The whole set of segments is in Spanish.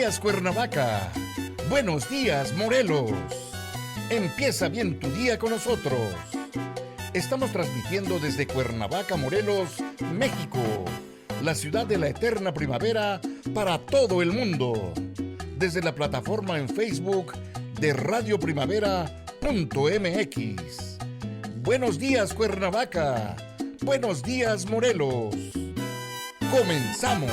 días, Cuernavaca. Buenos días, Morelos. Empieza bien tu día con nosotros. Estamos transmitiendo desde Cuernavaca, Morelos, México, la ciudad de la eterna primavera para todo el mundo. Desde la plataforma en Facebook de radioprimavera.mx. Buenos días, Cuernavaca. Buenos días, Morelos. Comenzamos.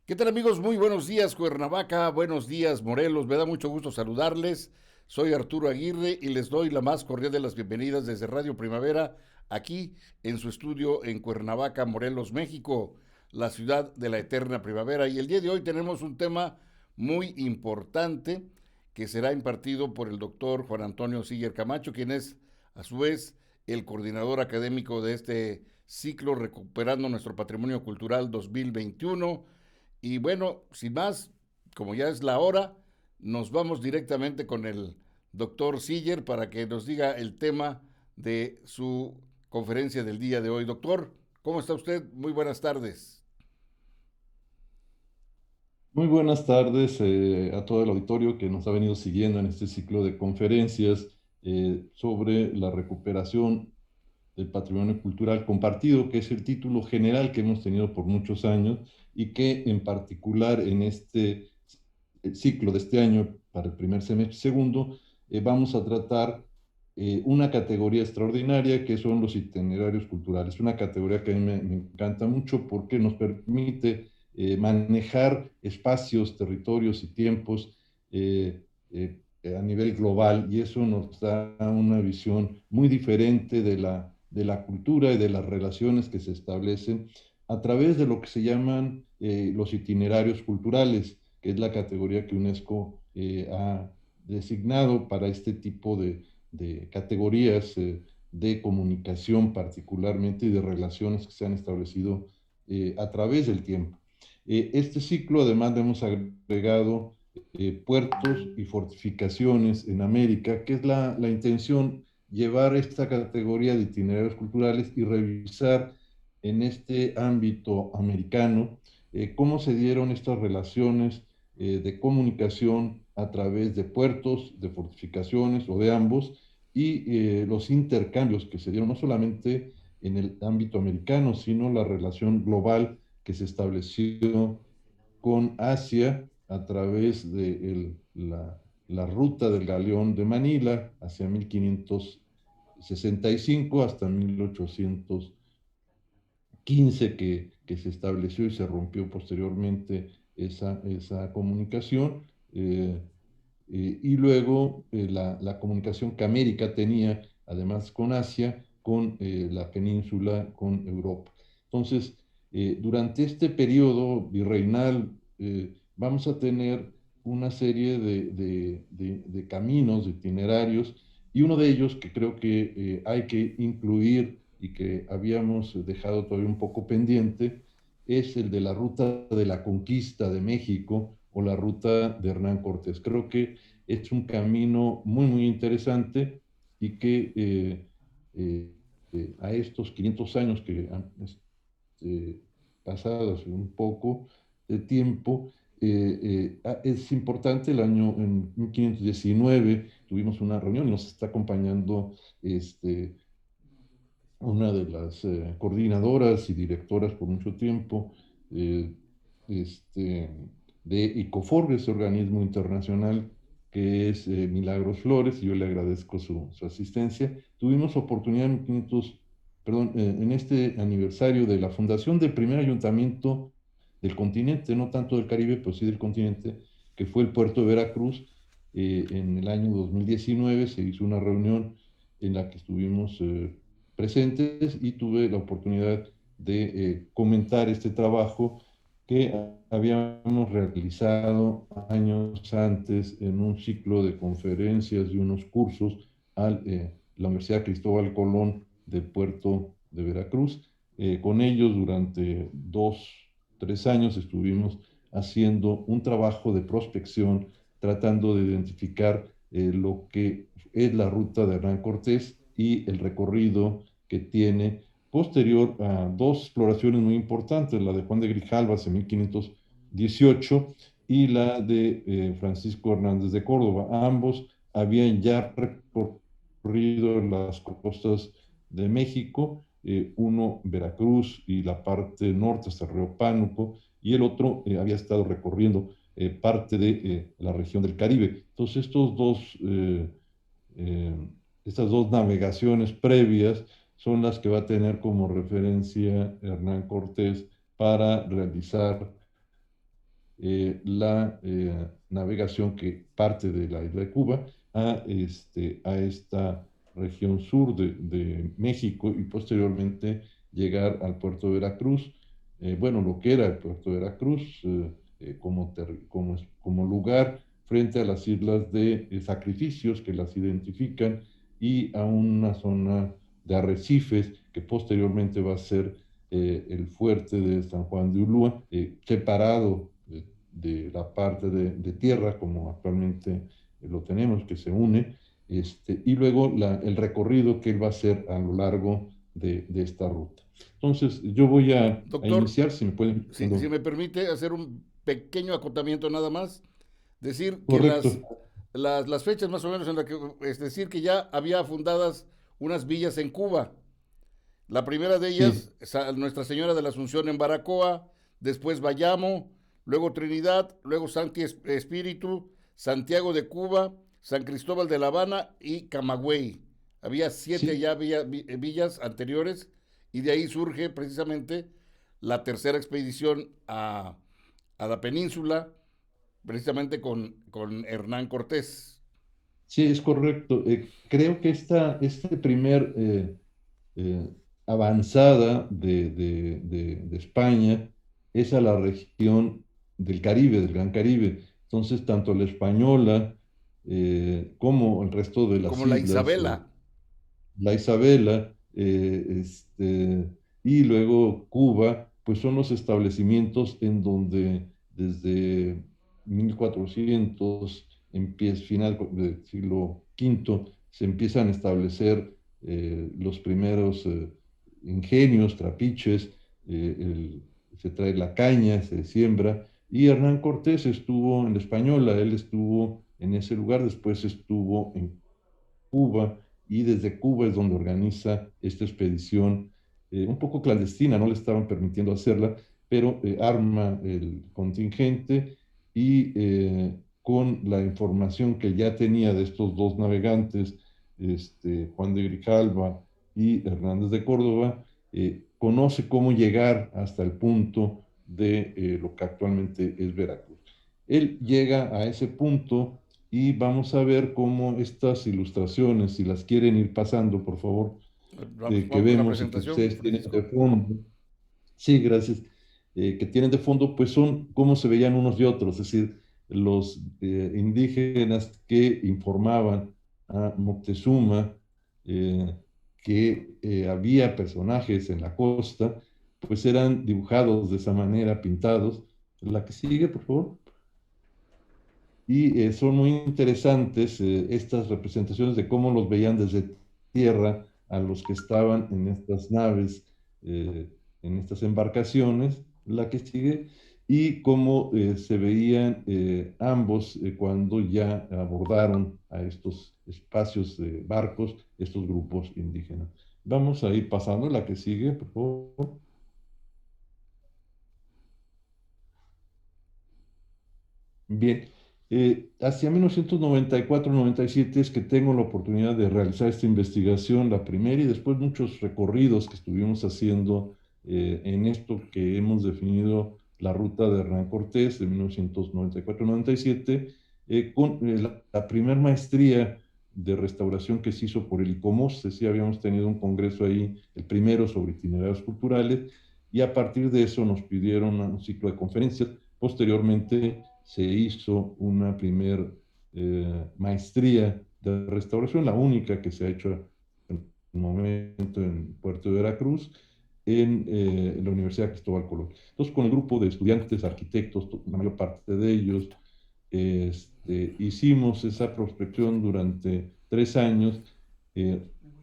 ¿Qué tal, amigos? Muy buenos días, Cuernavaca. Buenos días, Morelos. Me da mucho gusto saludarles. Soy Arturo Aguirre y les doy la más cordial de las bienvenidas desde Radio Primavera, aquí en su estudio en Cuernavaca, Morelos, México, la ciudad de la eterna primavera. Y el día de hoy tenemos un tema muy importante que será impartido por el doctor Juan Antonio Siller Camacho, quien es, a su vez, el coordinador académico de este ciclo Recuperando Nuestro Patrimonio Cultural 2021. Y bueno, sin más, como ya es la hora, nos vamos directamente con el doctor Siller para que nos diga el tema de su conferencia del día de hoy. Doctor, ¿cómo está usted? Muy buenas tardes. Muy buenas tardes a todo el auditorio que nos ha venido siguiendo en este ciclo de conferencias sobre la recuperación del patrimonio cultural compartido, que es el título general que hemos tenido por muchos años y que en particular en este ciclo de este año, para el primer semestre segundo, vamos a tratar una categoría extraordinaria que son los itinerarios culturales. Una categoría que a mí me encanta mucho porque nos permite manejar espacios, territorios y tiempos a nivel global, y eso nos da una visión muy diferente de la cultura y de las relaciones que se establecen a través de lo que se llaman los itinerarios culturales, que es la categoría que UNESCO ha designado para este tipo de categorías de comunicación particularmente y de relaciones que se han establecido a través del tiempo. Este ciclo además le hemos agregado puertos y fortificaciones en América, que es la intención, llevar esta categoría de itinerarios culturales y revisar en este ámbito americano cómo se dieron estas relaciones de comunicación a través de puertos, de fortificaciones o de ambos, y los intercambios que se dieron no solamente en el ámbito americano, sino la relación global que se estableció con Asia a través de la ruta del galeón de Manila hacia 1565 hasta 1815 que se estableció y se rompió posteriormente esa comunicación. Y luego la comunicación que América tenía, además con Asia, con la península, con Europa. Entonces, durante este periodo virreinal vamos a tener una serie de caminos, de itinerarios, y uno de ellos que creo que hay que incluir y que habíamos dejado todavía un poco pendiente, es el de la ruta de la conquista de México o la ruta de Hernán Cortés. Creo que es un camino muy, muy interesante y que a estos 500 años que han pasado hace un poco de tiempo, es importante. El año en 1519 tuvimos una reunión y nos está acompañando una de las coordinadoras y directoras por mucho tiempo eh, este, de ICOFOR, ese organismo internacional que es Milagros Flores, y yo le agradezco su asistencia. Tuvimos oportunidad en, 500, perdón, en este aniversario de la fundación del primer ayuntamiento del continente, no tanto del Caribe, pero sí del continente, que fue el puerto de Veracruz. En el año 2019 se hizo una reunión en la que estuvimos presentes y tuve la oportunidad de comentar este trabajo que habíamos realizado años antes en un ciclo de conferencias y unos cursos a la Universidad Cristóbal Colón del puerto de Veracruz. Con ellos durante 2, 3 años estuvimos haciendo un trabajo de prospección, tratando de identificar lo que es la ruta de Hernán Cortés y el recorrido que tiene posterior a dos exploraciones muy importantes, la de Juan de Grijalvas en 1518 y la de Francisco Hernández de Córdoba. Ambos habían ya recorrido las costas de México, uno Veracruz y la parte norte hasta el río Pánuco, y el otro había estado recorriendo parte de la región del Caribe. Entonces, eh, estas dos navegaciones previas son las que va a tener como referencia Hernán Cortés para realizar la navegación que parte de la isla de Cuba a esta región sur de México y posteriormente llegar al puerto de Veracruz, bueno, lo que era el puerto de Veracruz como lugar frente a las islas de sacrificios que las identifican y a una zona de arrecifes que posteriormente va a ser el fuerte de San Juan de Ulúa, separado de la parte de tierra como actualmente lo tenemos, que se une, y luego el recorrido que él va a hacer a lo largo de esta ruta. Entonces, yo voy a Doctor, iniciar, si me pueden... si me permite hacer un pequeño acotamiento nada más, decir que Correcto, las fechas más o menos en las que, es decir, que ya había fundadas unas villas en Cuba. La primera de sí, ellas, Nuestra Señora de la Asunción en Baracoa, después Bayamo, luego Trinidad, luego Santi Espíritu, Santiago de Cuba, San Cristóbal de La Habana y Camagüey. Había siete sí, ya villas anteriores y de ahí surge precisamente la tercera expedición a la península, precisamente con Hernán Cortés. sí, es correcto. Creo que este primer eh, avanzada de España es a la región del Caribe, del Gran Caribe. Entonces, tanto la española como el resto de las Como la islas, Isabela. la Isabela y luego Cuba, pues son los establecimientos en donde desde 1400, final del siglo V, se empiezan a establecer los primeros ingenios, trapiches, se trae la caña, se siembra, y Hernán Cortés estuvo en la Española, él estuvo en ese lugar, después estuvo en Cuba, y desde Cuba es donde organiza esta expedición, un poco clandestina, no le estaban permitiendo hacerla, pero arma el contingente y con la información que ya tenía de estos dos navegantes, Juan de Grijalva y Hernández de Córdoba, conoce cómo llegar hasta el punto de lo que actualmente es Veracruz. Él llega a ese punto y vamos a ver cómo estas ilustraciones, si las quieren ir pasando, por favor, que Vamos con la vemos y que presentación, ustedes tienen de Francisco. fondo, sí, gracias, que tienen de fondo, pues son cómo se veían unos y otros, es decir, los indígenas que informaban a Moctezuma que había personajes en la costa, pues eran dibujados de esa manera, pintados. La que sigue, por favor. Y son muy interesantes estas representaciones de cómo los veían desde tierra a los que estaban en estas naves, eh, en estas embarcaciones, la que sigue, y cómo se veían ambos cuando ya abordaron a estos espacios de barcos, estos grupos indígenas. Vamos a ir pasando la que sigue, por favor. Bien, hacia 1994-97 es que tengo la oportunidad de realizar esta investigación, la primera y después muchos recorridos que estuvimos haciendo en esto que hemos definido la ruta de Hernán Cortés de 1994-97, con la primera maestría de restauración que se hizo por el ICOMOS, sí habíamos tenido un congreso ahí, el primero sobre itinerarios culturales, y a partir de eso nos pidieron un ciclo de conferencias. Posteriormente se hizo una primer maestría de restauración, la única que se ha hecho en el momento en Puerto de Veracruz, en la Universidad Cristóbal Colón. Entonces, con el grupo de estudiantes, arquitectos, la mayor parte de ellos, hicimos esa prospección durante 3 años,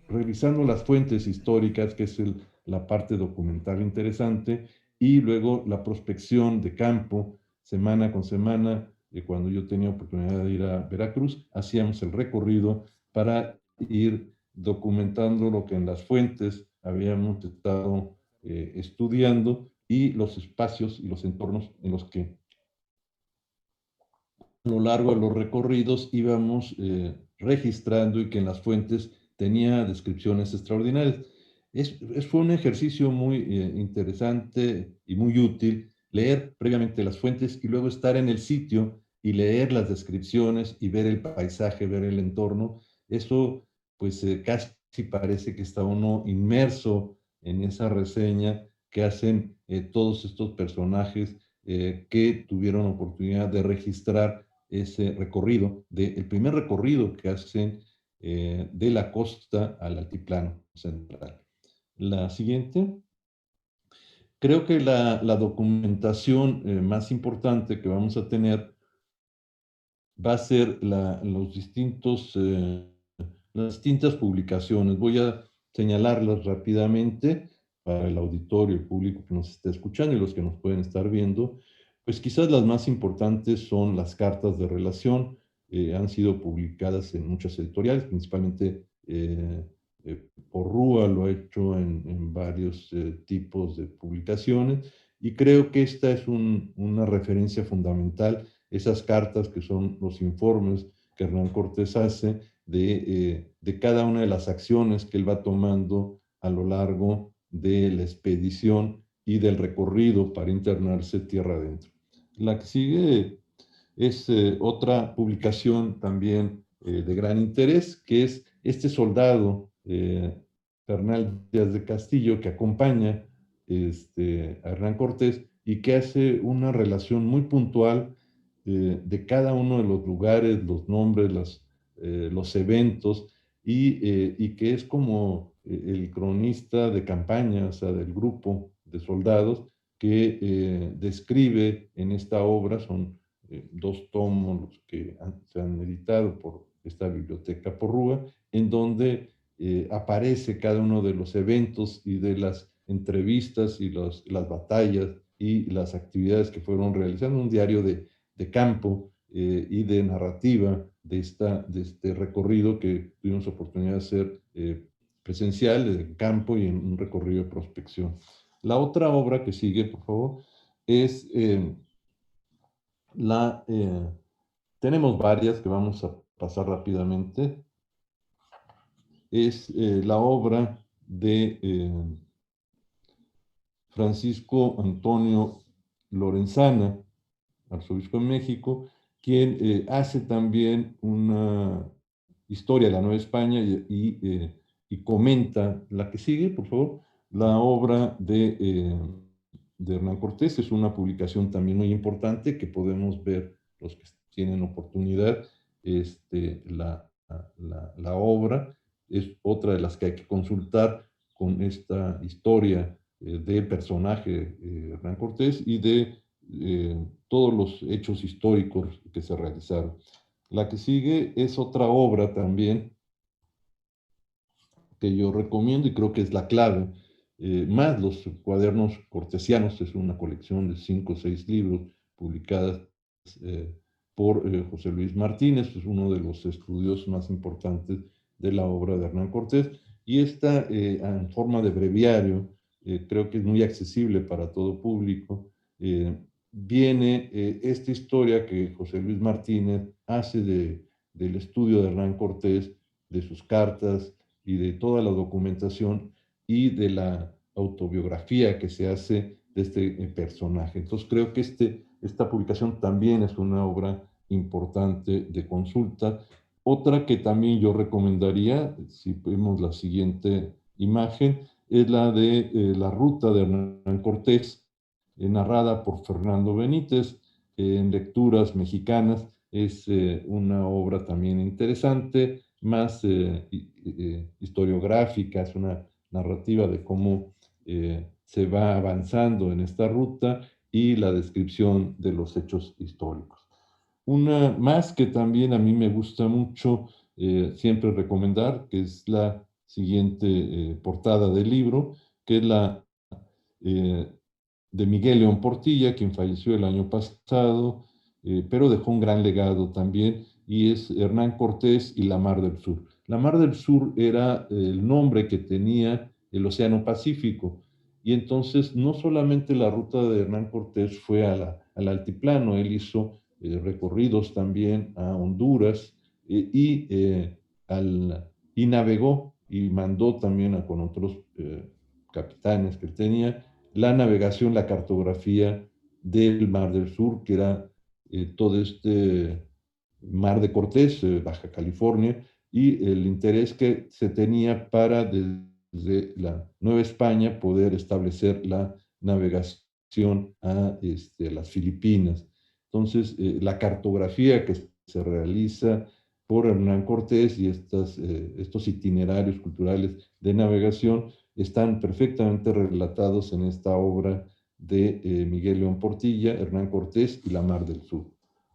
revisando las fuentes históricas, que es la parte documental interesante y luego la prospección de campo, semana con semana. Cuando yo tenía oportunidad de ir a Veracruz, hacíamos el recorrido para ir documentando lo que en las fuentes habíamos estado estudiando y los espacios y los entornos en los que a lo largo de los recorridos íbamos registrando y que en las fuentes tenía descripciones extraordinarias. Fue un ejercicio muy interesante y muy útil leer previamente las fuentes y luego estar en el sitio y leer las descripciones y ver el paisaje, ver el entorno. Eso pues casi parece que está uno inmerso en esa reseña que hacen todos estos personajes que tuvieron oportunidad de registrar ese recorrido, el primer recorrido que hacen de la costa al altiplano central. La siguiente. Creo que la documentación más importante que vamos a tener va a ser las distintas publicaciones. Voy a señalarlas rápidamente para el auditorio, el público que nos está escuchando y los que nos pueden estar viendo. Pues quizás las más importantes son las cartas de relación. Han sido publicadas en muchas editoriales, principalmente Porrúa lo ha hecho en varios tipos de publicaciones, y creo que esta es una referencia fundamental, esas cartas que son los informes que Hernán Cortés hace de cada una de las acciones que él va tomando a lo largo de la expedición y del recorrido para internarse tierra adentro. La que sigue es otra publicación también de gran interés, que es este soldado, Bernal Díaz de Castillo, que acompaña a Hernán Cortés y que hace una relación muy puntual de cada uno de los lugares, los nombres, los eventos, y que es como el cronista de campaña, o sea, del grupo de soldados que describe en esta obra. Son 2 tomos los que se han editado por esta biblioteca Porrúa, en donde aparece cada uno de los eventos y de las entrevistas y las batallas y las actividades que fueron realizando, un diario de campo y de narrativa de este recorrido que tuvimos oportunidad de hacer presencial, de campo y en un recorrido de prospección. La otra obra que sigue, por favor, es tenemos varias que vamos a pasar rápidamente. Es la obra de Francisco Antonio Lorenzana, arzobispo de México, quien hace también una historia de la Nueva España y comenta la que sigue, por favor, la obra de Hernán Cortés. Es una publicación también muy importante que podemos ver los que tienen oportunidad. La obra es otra de las que hay que consultar con esta historia del personaje Hernán Cortés y de todos los hechos históricos que se realizaron. La que sigue es otra obra también que yo recomiendo y creo que es la clave, más los cuadernos cortesianos. Es una colección de 5 o 6 libros publicadas eh, por José Luis Martínez, es uno de los estudios más importantes de la obra de Hernán Cortés, y esta en forma de breviario, creo que es muy accesible para todo público. Viene esta historia que José Luis Martínez hace del estudio de Hernán Cortés, de sus cartas y de toda la documentación y de la autobiografía que se hace de este personaje. Entonces creo que esta publicación también es una obra importante de consulta. Otra que también yo recomendaría, si vemos la siguiente imagen, es la de La Ruta de Hernán Cortés, narrada por Fernando Benítez, en lecturas mexicanas. Es una obra también interesante, más historiográfica, es una narrativa de cómo se va avanzando en esta ruta y la descripción de los hechos históricos. Una más que también a mí me gusta mucho siempre recomendar, que es la siguiente portada del libro, que que es la eh, de Miguel León Portilla, quien falleció el año pasado, pero dejó un gran legado también, y es Hernán Cortés y la Mar del Sur. La Mar del Sur era el nombre que tenía el Océano Pacífico, y entonces no solamente la ruta de Hernán Cortés fue al altiplano, él hizo recorridos también a Honduras al, y navegó y mandó también con otros capitanes que él tenía la navegación, la cartografía del Mar del Sur, que era todo este Mar de Cortés, Baja California, y el interés que se tenía para desde la Nueva España poder establecer la navegación a las Filipinas. Entonces, la cartografía que se realiza por Hernán Cortés y estos itinerarios culturales de navegación están perfectamente relatados en esta obra de Miguel León Portilla, Hernán Cortés y La Mar del Sur.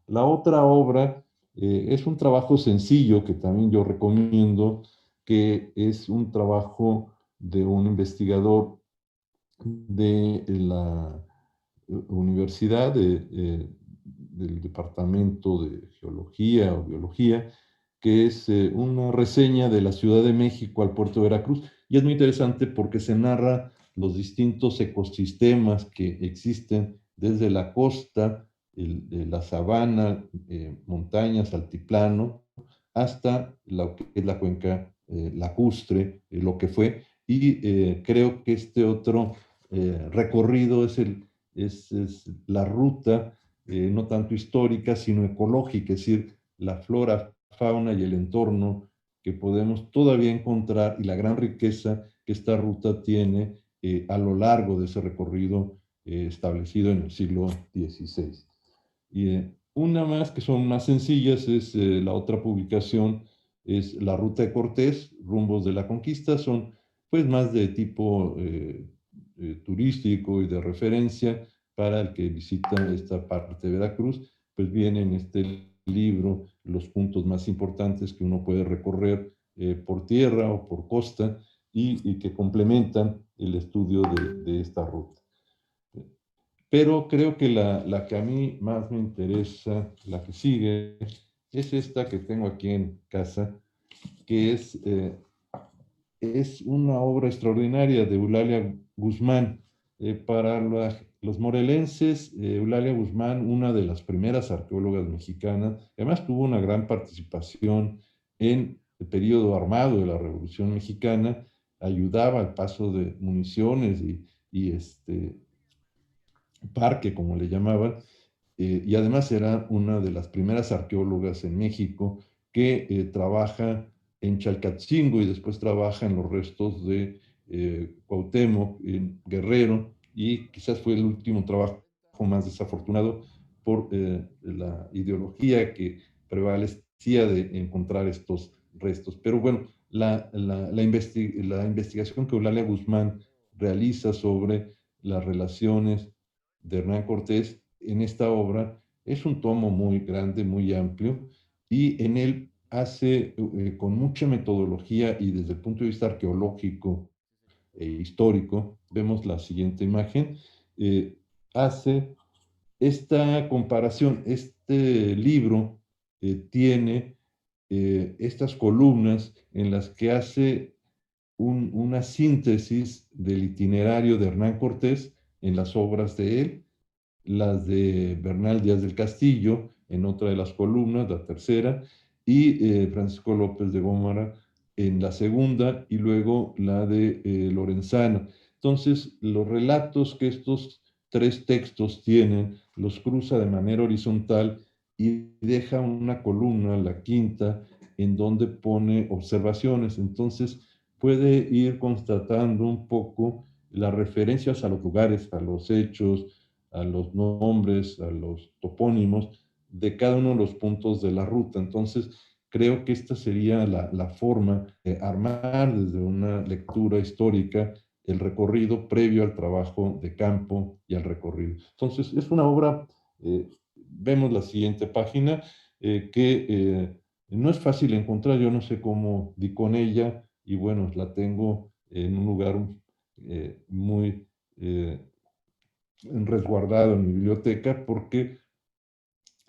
La otra obra es un trabajo sencillo que también yo recomiendo, que es un trabajo de un investigador de la universidad del Departamento de Geología o Biología, que es una reseña de la Ciudad de México al puerto de Veracruz. Y es muy interesante porque se narra los distintos ecosistemas que existen desde la costa, la sabana, montañas, altiplano, hasta lo que es la cuenca lacustre, lo que fue. Y creo que este otro recorrido es la ruta no tanto histórica, sino ecológica, es decir, la flora, fauna y el entorno que podemos todavía encontrar y la gran riqueza que esta ruta tiene a lo largo de ese recorrido establecido en el siglo XVI. Y una más que son más sencillas es la otra publicación, es La Ruta de Cortés, Rumbos de la Conquista, son pues más de tipo turístico y de referencia para el que visita esta parte de Veracruz, pues viene en este libro los puntos más importantes que uno puede recorrer por tierra o por costa y que complementan el estudio de esta ruta. Pero creo que la que a mí más me interesa, la que sigue, es esta que tengo aquí en casa, que es una obra extraordinaria de Eulalia Guzmán. Para los morelenses, Eulalia Guzmán, una de las primeras arqueólogas mexicanas, además tuvo una gran participación en el periodo armado de la Revolución Mexicana, ayudaba al paso de municiones y parque, como le llamaban, y además era una de las primeras arqueólogas en México que trabaja en Chalcatzingo y después trabaja en los restos de Cuauhtémoc, en Guerrero, y quizás fue el último trabajo más desafortunado por la ideología que prevalecía de encontrar estos restos. Pero bueno, la investigación que Eulalia Guzmán realiza sobre las relaciones de Hernán Cortés en esta obra es un tomo muy grande, muy amplio, y en él hace con mucha metodología y desde el punto de vista arqueológico e histórico, vemos la siguiente imagen, hace esta comparación. Este libro tiene estas columnas en las que hace una síntesis del itinerario de Hernán Cortés en las obras de él, las de Bernal Díaz del Castillo en otra de las columnas, la tercera, y Francisco López de Gómara en la segunda, y luego la de Lorenzana. Entonces, los relatos que estos tres textos tienen, los cruza de manera horizontal y deja una columna, la quinta, en donde pone observaciones. Entonces, puede ir constatando un poco las referencias a los lugares, a los hechos, a los nombres, a los topónimos de cada uno de los puntos de la ruta. Entonces, creo que esta sería la forma de armar desde una lectura histórica el recorrido previo al trabajo de campo y al recorrido. Entonces, es una obra, vemos la siguiente página, que no es fácil encontrar, yo no sé cómo di con ella, y bueno, la tengo en un lugar muy eh, resguardado en mi biblioteca porque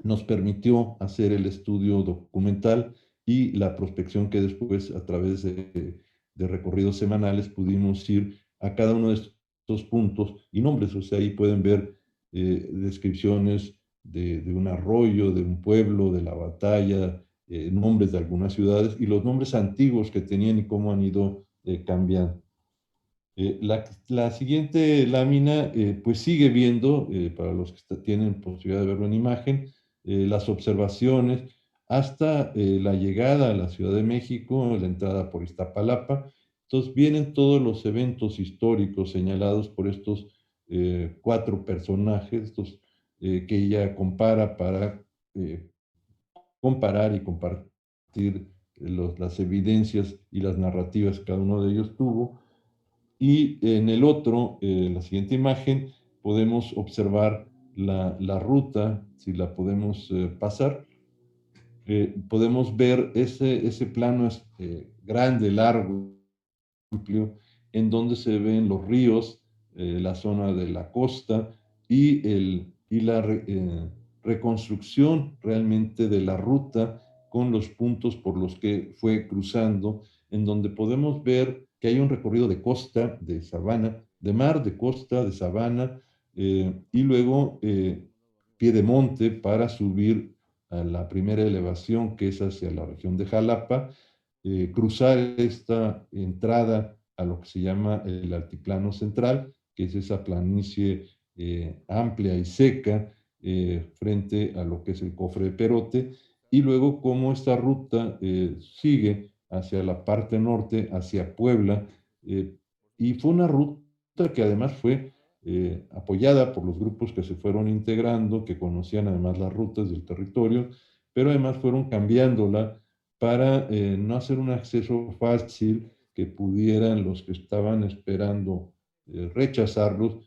nos permitió hacer el estudio documental y la prospección que después, a través de recorridos semanales, pudimos ir a cada uno de estos puntos y nombres. O sea, ahí pueden ver descripciones de un arroyo, de un pueblo, de la batalla, nombres de algunas ciudades y los nombres antiguos que tenían y cómo han ido cambiando. La siguiente lámina, pues sigue viendo, para los que tienen posibilidad de verlo en imagen, las observaciones hasta la llegada a la Ciudad de México, la entrada por Iztapalapa. Entonces vienen todos los eventos históricos señalados por estos cuatro personajes, estos que ella compara para comparar y compartir las evidencias y las narrativas que cada uno de ellos tuvo. Y en el otro, la siguiente imagen, podemos observar la ruta, si la podemos pasar, podemos ver ese plano grande, largo, amplio, en donde se ven los ríos, la zona de la costa y la reconstrucción realmente de la ruta con los puntos por los que fue cruzando, en donde podemos ver que hay un recorrido de costa, de sabana, de mar, de costa, de sabana, y luego pie de monte para subir a la primera elevación que es hacia la región de Jalapa, cruzar esta entrada a lo que se llama el altiplano central, que es esa planicie amplia y seca frente a lo que es el cofre de Perote, y luego cómo esta ruta sigue hacia la parte norte, hacia Puebla, eh, y fue una ruta que además fue apoyada por los grupos que se fueron integrando, que conocían además las rutas del territorio, pero además fueron cambiándola para no hacer un acceso fácil que pudieran los que estaban esperando rechazarlos,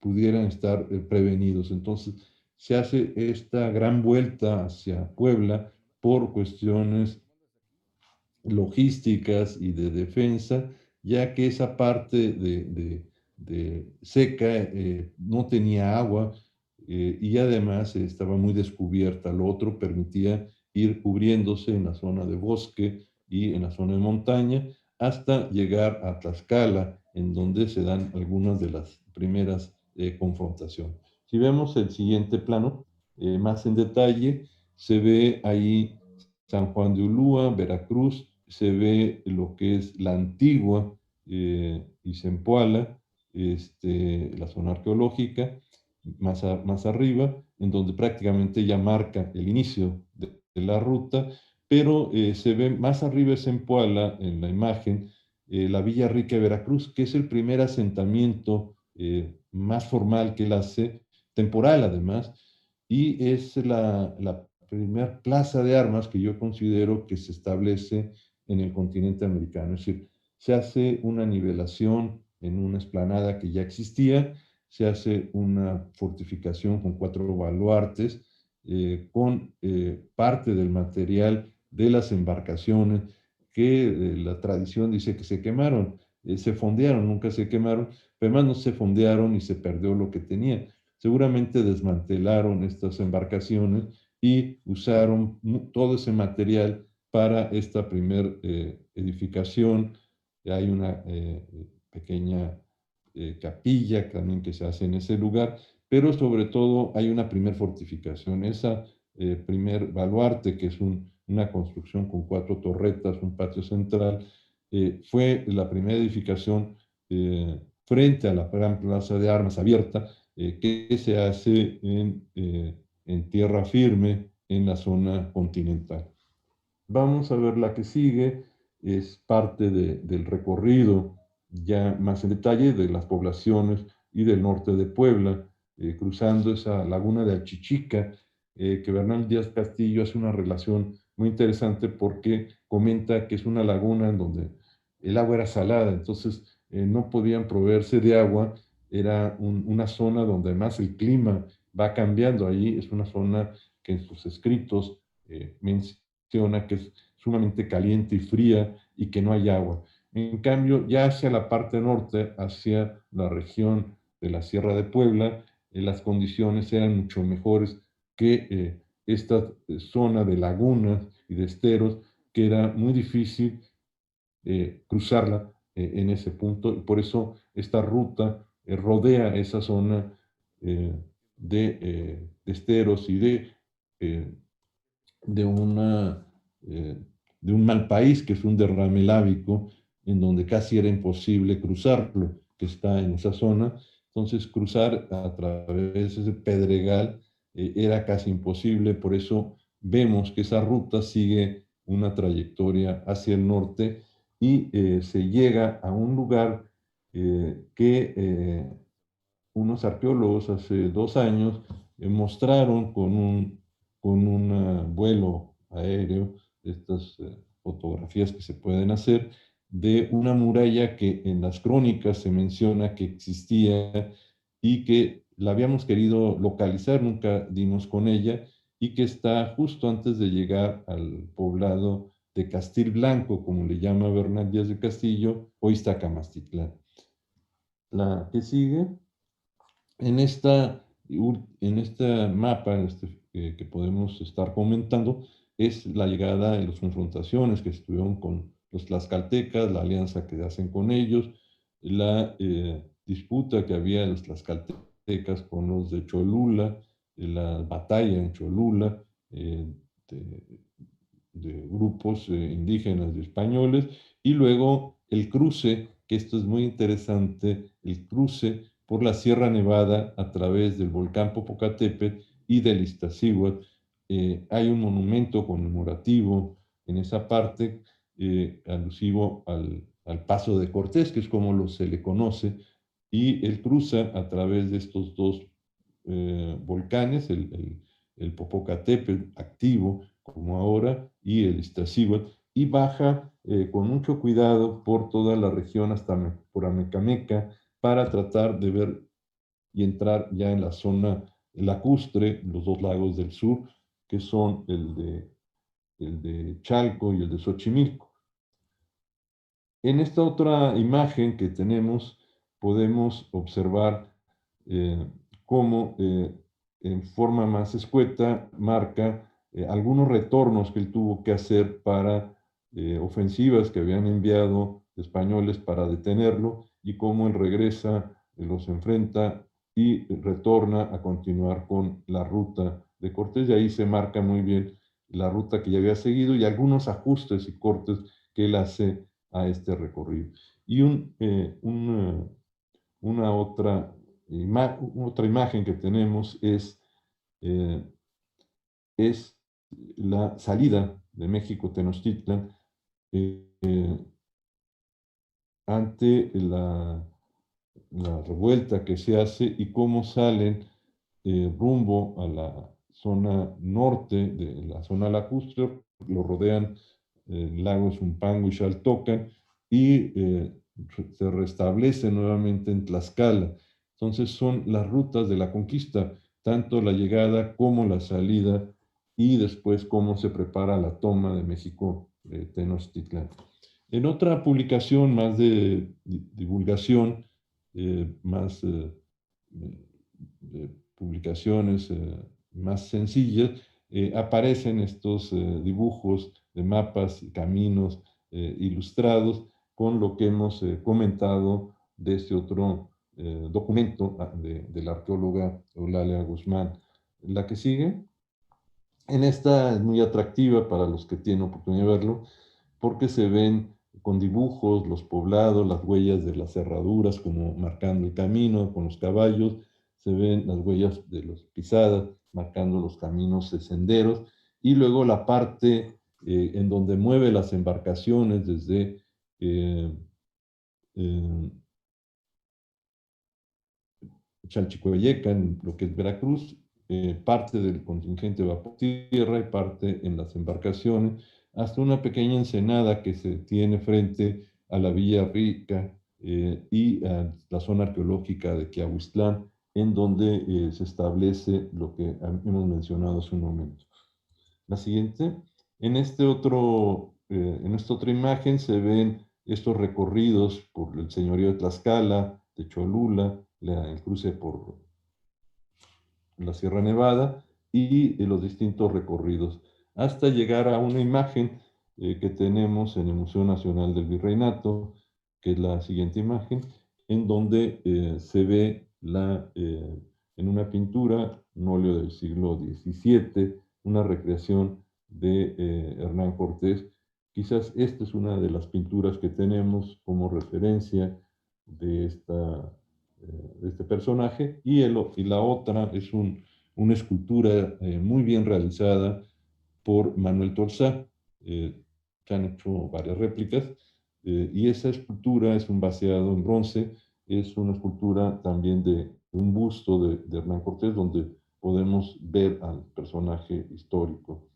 pudieran estar prevenidos. Entonces, se hace esta gran vuelta hacia Puebla por cuestiones logísticas y de defensa, ya que esa parte de seca no tenía agua y además estaba muy descubierta. Lo otro permitía ir cubriéndose en la zona de bosque y en la zona de montaña hasta llegar a Tlaxcala, en donde se dan algunas de las primeras confrontaciones. Si vemos el siguiente plano, más en detalle, se ve ahí San Juan de Ulúa, Veracruz, se ve lo que es la antigua Izempoala, la zona arqueológica, más arriba, en donde prácticamente ya marca el inicio de la ruta, pero se ve más arriba Zempoala en la imagen, la Villa Rica de Veracruz, que es el primer asentamiento más formal que él hace, temporal además, y es la primera plaza de armas que yo considero que se establece en el continente americano. Es decir, se hace una nivelación en una explanada que ya existía, se hace una fortificación con 4 baluartes, con parte del material de las embarcaciones que la tradición dice que se quemaron, se fondearon, nunca se quemaron, pero además no se fondearon y se perdió lo que tenía. Seguramente desmantelaron estas embarcaciones y usaron todo ese material para esta primer edificación. Hay una pequeña capilla también que se hace en ese lugar, pero sobre todo hay una primer fortificación. Esa primer baluarte, que es una construcción con 4 torretas, un patio central, fue la primera edificación frente a la gran plaza de armas abierta que se hace en tierra firme en la zona continental. Vamos a ver la que sigue, es parte del recorrido ya más en detalle de las poblaciones y del norte de Puebla, cruzando esa laguna de Achichica, que Bernal Díaz Castillo hace una relación muy interesante porque comenta que es una laguna en donde el agua era salada, entonces no podían proveerse de agua, era una zona donde además el clima va cambiando, ahí es una zona que en sus escritos menciona que es sumamente caliente y fría y que no hay agua. En cambio, ya hacia la parte norte, hacia la región de la Sierra de Puebla, las condiciones eran mucho mejores que esta zona de lagunas y de esteros, que era muy difícil cruzarla en ese punto, y por eso esta ruta rodea esa zona eh, de esteros y eh, de, una, eh, de un mal país, que es un derrame lábico, en donde casi era imposible cruzarlo, que está en esa zona. Entonces, cruzar a través de ese pedregal era casi imposible, por eso vemos que esa ruta sigue una trayectoria hacia el norte y se llega a un lugar que unos arqueólogos hace 2 años mostraron con un vuelo aéreo, estas fotografías que se pueden hacer, de una muralla que en las crónicas se menciona que existía y que la habíamos querido localizar, nunca dimos con ella, y que está justo antes de llegar al poblado de Castil Blanco, como le llama Bernal Díaz de Castillo, hoy está Camastitlán. La que sigue. En en este mapa que podemos estar comentando, es la llegada de las confrontaciones que estuvieron con los tlaxcaltecas, la alianza que hacen con ellos, la disputa que había de los tlaxcaltecas con los de Cholula, la batalla en Cholula, de, de grupos indígenas y españoles, y luego el cruce, que esto es muy interesante, el cruce por la Sierra Nevada a través del volcán Popocatépetl y del Iztaccíhuatl. Hay un monumento conmemorativo en esa parte, alusivo al paso de Cortés, que es como se le conoce, y él cruza a través de estos dos volcanes, el Popocatépetl activo, como ahora, y el Iztaccíhuatl, y baja con mucho cuidado por toda la región hasta por Amecameca, para tratar de ver y entrar ya en la zona lacustre, los dos lagos del sur, que son el de Chalco y el de Xochimilco. En esta otra imagen que tenemos, podemos observar eh, cómo en forma más escueta marca algunos retornos que él tuvo que hacer para ofensivas que habían enviado españoles para detenerlo, y cómo él regresa, los enfrenta y retorna a continuar con la ruta de Cortés. Y ahí se marca muy bien la ruta que ya había seguido y algunos ajustes y cortes que él hace a este recorrido. Y una otra imagen que tenemos eh, es la salida de México Tenochtitlan ante la revuelta que se hace, y cómo salen rumbo a la zona norte de la zona lacustre, lo rodean lagos Zumpango y Xaltocan, y se restablece nuevamente en Tlaxcala. Entonces son las rutas de la conquista, tanto la llegada como la salida, y después cómo se prepara la toma de México Tenochtitlán. En otra publicación más de divulgación, más de publicaciones más sencillas, aparecen estos dibujos de mapas y caminos ilustrados con lo que hemos comentado de este otro documento de la arqueóloga Eulalia Guzmán. La que sigue. En esta es muy atractiva para los que tienen oportunidad de verlo, porque se ven con dibujos los poblados, las huellas de las herraduras, como marcando el camino con los caballos, se ven las huellas de las pisadas, marcando los caminos de senderos, y luego la parte en donde mueve las embarcaciones desde eh, eh, Chalchicueveyeca, en lo que es Veracruz, parte del contingente va por tierra y parte en las embarcaciones, hasta una pequeña ensenada que se tiene frente a la Villa Rica y a la zona arqueológica de Quiahuistlán, en donde se establece lo que hemos mencionado hace un momento. La siguiente. En esta otra imagen se ven estos recorridos por el señorío de Tlaxcala, de Cholula, el cruce por la Sierra Nevada y los distintos recorridos, hasta llegar a una imagen que tenemos en el Museo Nacional del Virreinato, que es la siguiente imagen, en donde se ve en una pintura, un óleo del siglo XVII, una recreación de Hernán Cortés. Quizás esta es una de las pinturas que tenemos como referencia de de este personaje, y la otra es una escultura muy bien realizada por Manuel Torsá. Se han hecho varias réplicas, y esa escultura es un vaciado en bronce, es una escultura también de un busto de Hernán Cortés, donde podemos ver al personaje histórico.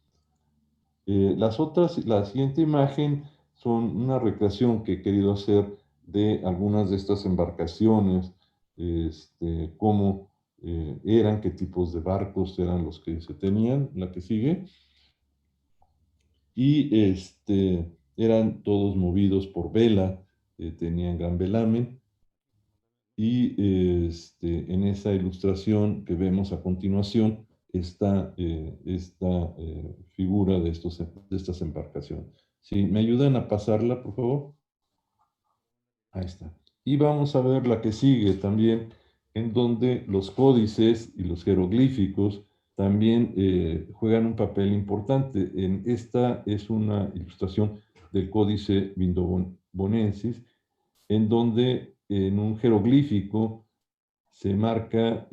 La siguiente imagen son una recreación que he querido hacer de algunas de estas embarcaciones, cómo eran, qué tipos de barcos eran los que se tenían, la que sigue, y eran todos movidos por vela, tenían gran velamen, y en esa ilustración que vemos a continuación está esta figura de estas embarcaciones. ¿Sí? ¿Me ayudan a pasarla, por favor? Ahí está. Y vamos a ver la que sigue también, en donde los códices y los jeroglíficos también juegan un papel importante. Esta es una ilustración del Códice Vindobonensis, en donde en un jeroglífico se marca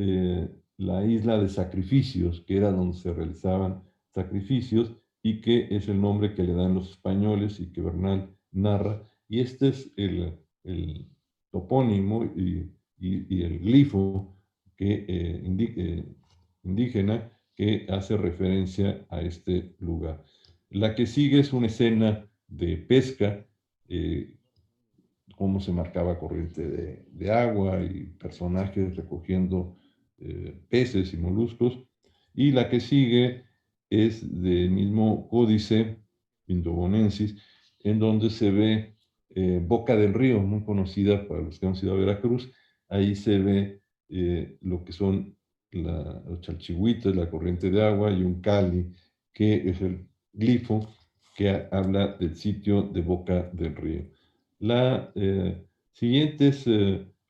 la isla de sacrificios, que era donde se realizaban sacrificios, y que es el nombre que le dan los españoles y que Bernal narra. Y este es el topónimo y el glifo que, indígena, que hace referencia a este lugar. La que sigue es una escena de pesca, cómo se marcaba corriente de agua y personajes recogiendo peces y moluscos. Y la que sigue es del mismo códice Vindobonensis, en donde se ve Boca del Río, muy conocida para los que han ido a Veracruz. Ahí se ve lo que son los chalchihuites, la corriente de agua, y un cali, que es el glifo que habla del sitio de Boca del Río. La siguiente es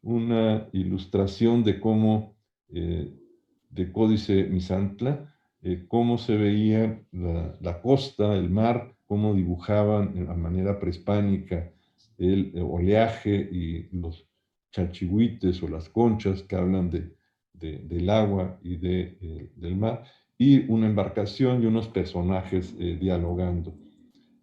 una ilustración de cómo, de Códice Misantla, cómo se veía la costa, el mar, cómo dibujaban a manera prehispánica el oleaje y los chalchihuites o las conchas que hablan del agua y del mar, y una embarcación y unos personajes dialogando.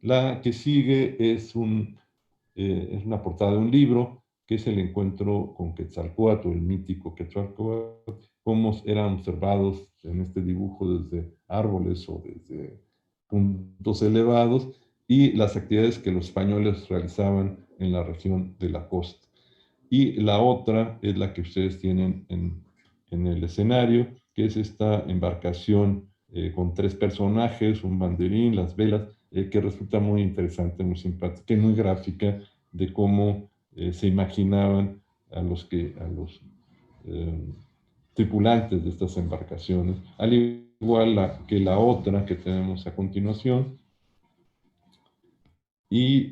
La que sigue es una portada de un libro, que es el encuentro con Quetzalcóatl, el mítico Quetzalcóatl, cómo eran observados en este dibujo desde árboles o desde puntos elevados, y las actividades que los españoles realizaban en la región de la costa. Y la otra es la que ustedes tienen en el escenario, que es esta embarcación con tres personajes, un banderín, las velas, que resulta muy interesante, muy simpática y muy gráfica, de cómo se imaginaban a los eh, tripulantes de estas embarcaciones, al igual que la otra que tenemos a continuación, y,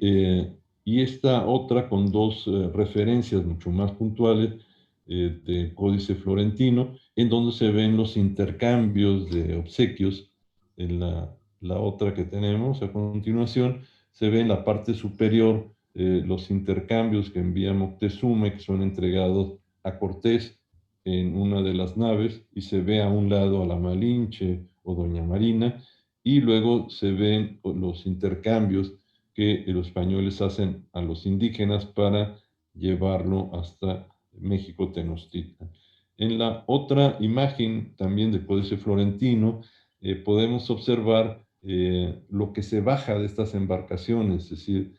y esta otra con dos referencias mucho más puntuales de Códice Florentino, en donde se ven los intercambios de obsequios. En la otra que tenemos a continuación, se ve en la parte superior los intercambios que envía Moctezuma, que son entregados a Cortés en una de las naves, y se ve a un lado a la Malinche o Doña Marina, y luego se ven los intercambios que los españoles hacen a los indígenas para llevarlo hasta México Tenochtitlan. En la otra imagen también de Códice Florentino podemos observar lo que se baja de estas embarcaciones, es decir,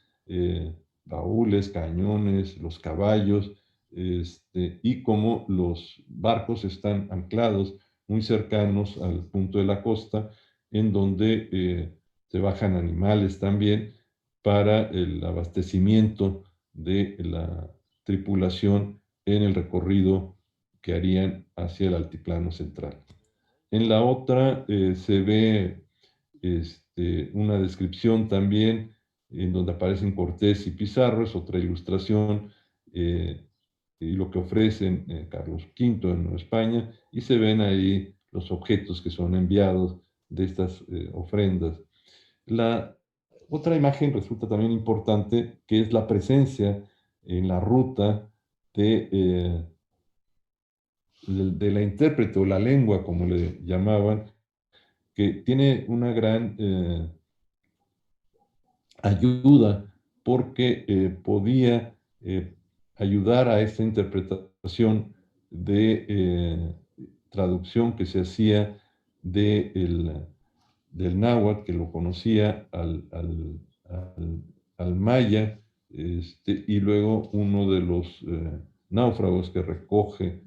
baúles, cañones, los caballos, y cómo los barcos están anclados muy cercanos al punto de la costa, en donde se bajan animales también, para el abastecimiento de la tripulación en el recorrido que harían hacia el altiplano central. En la otra se ve una descripción también en donde aparecen Cortés y Pizarro, es otra ilustración, y lo que ofrecen Carlos V en Nueva España, y se ven ahí los objetos que son enviados de estas ofrendas. La otra imagen resulta también importante, que es la presencia en la ruta de la intérprete o la lengua, como le llamaban, que tiene una gran ayuda porque podía ayudar a esta interpretación de traducción que se hacía del náhuatl, que lo conocía al maya, y luego uno de los náufragos que recoge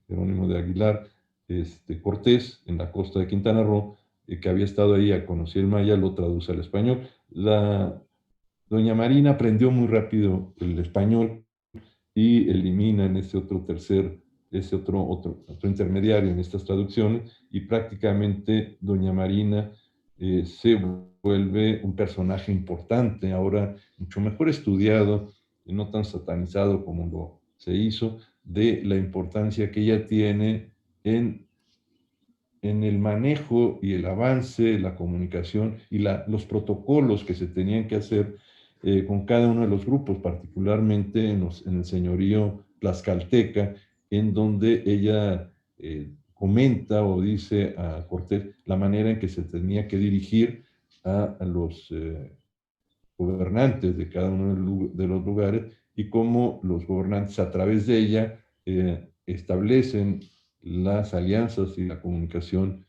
Jerónimo de Aguilar, Cortés, en la costa de Quintana Roo, que había estado ahí, conocía el maya, lo traduce al español. Doña Marina aprendió muy rápido el español y eliminan ese otro intermediario en estas traducciones, y prácticamente Doña Marina se vuelve un personaje importante, ahora mucho mejor estudiado y no tan satanizado como lo se hizo, de la importancia que ella tiene en el manejo y el avance, la comunicación y los protocolos que se tenían que hacer con cada uno de los grupos, particularmente en el señorío tlaxcalteca, en donde ella comenta o dice a Cortés la manera en que se tenía que dirigir a los gobernantes de cada uno de los lugares, y cómo los gobernantes a través de ella establecen las alianzas y la comunicación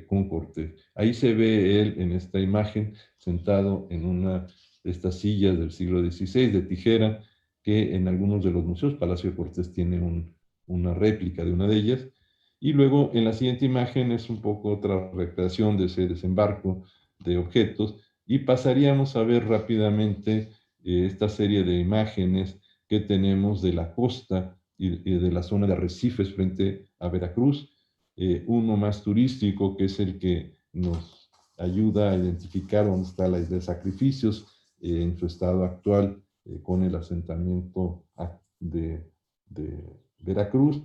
con Cortés. Ahí se ve él en esta imagen sentado en una de estas sillas del siglo XVI de tijera, que en algunos de los museos Palacio de Cortés tiene una réplica de una de ellas. Y luego en la siguiente imagen es un poco otra recreación de ese desembarco de objetos, y pasaríamos a ver rápidamente esta serie de imágenes que tenemos de la costa y de la zona de arrecifes frente a Veracruz. Uno más turístico, que es el que nos ayuda a identificar dónde está la isla de Sacrificios en su estado actual, con el asentamiento de Veracruz,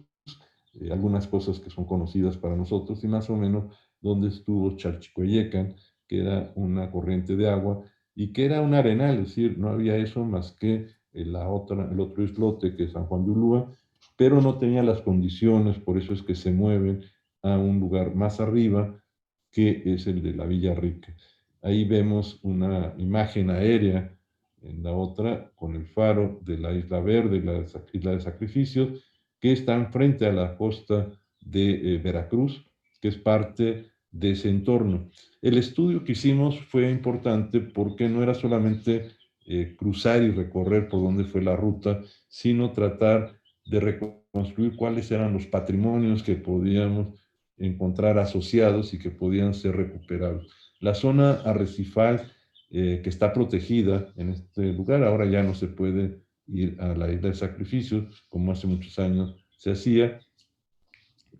algunas cosas que son conocidas para nosotros, y más o menos dónde estuvo Chalchicoyecan, que era una corriente de agua y que era un arenal, es decir, no había eso más que el otro islote, que es San Juan de Ulúa, pero no tenía las condiciones, por eso es que se mueven a un lugar más arriba, que es el de la Villa Rica. Ahí vemos una imagen aérea en la otra, con el faro de la Isla Verde, la Isla de Sacrificios, que están frente a la costa de Veracruz, que es parte de ese entorno. El estudio que hicimos fue importante porque no era solamente cruzar y recorrer por donde fue la ruta, sino tratar de reconstruir cuáles eran los patrimonios que podíamos encontrar asociados y que podían ser recuperados. La zona arrecifal que está protegida en este lugar, ahora ya no se puede ir a la isla de Sacrificios como hace muchos años se hacía,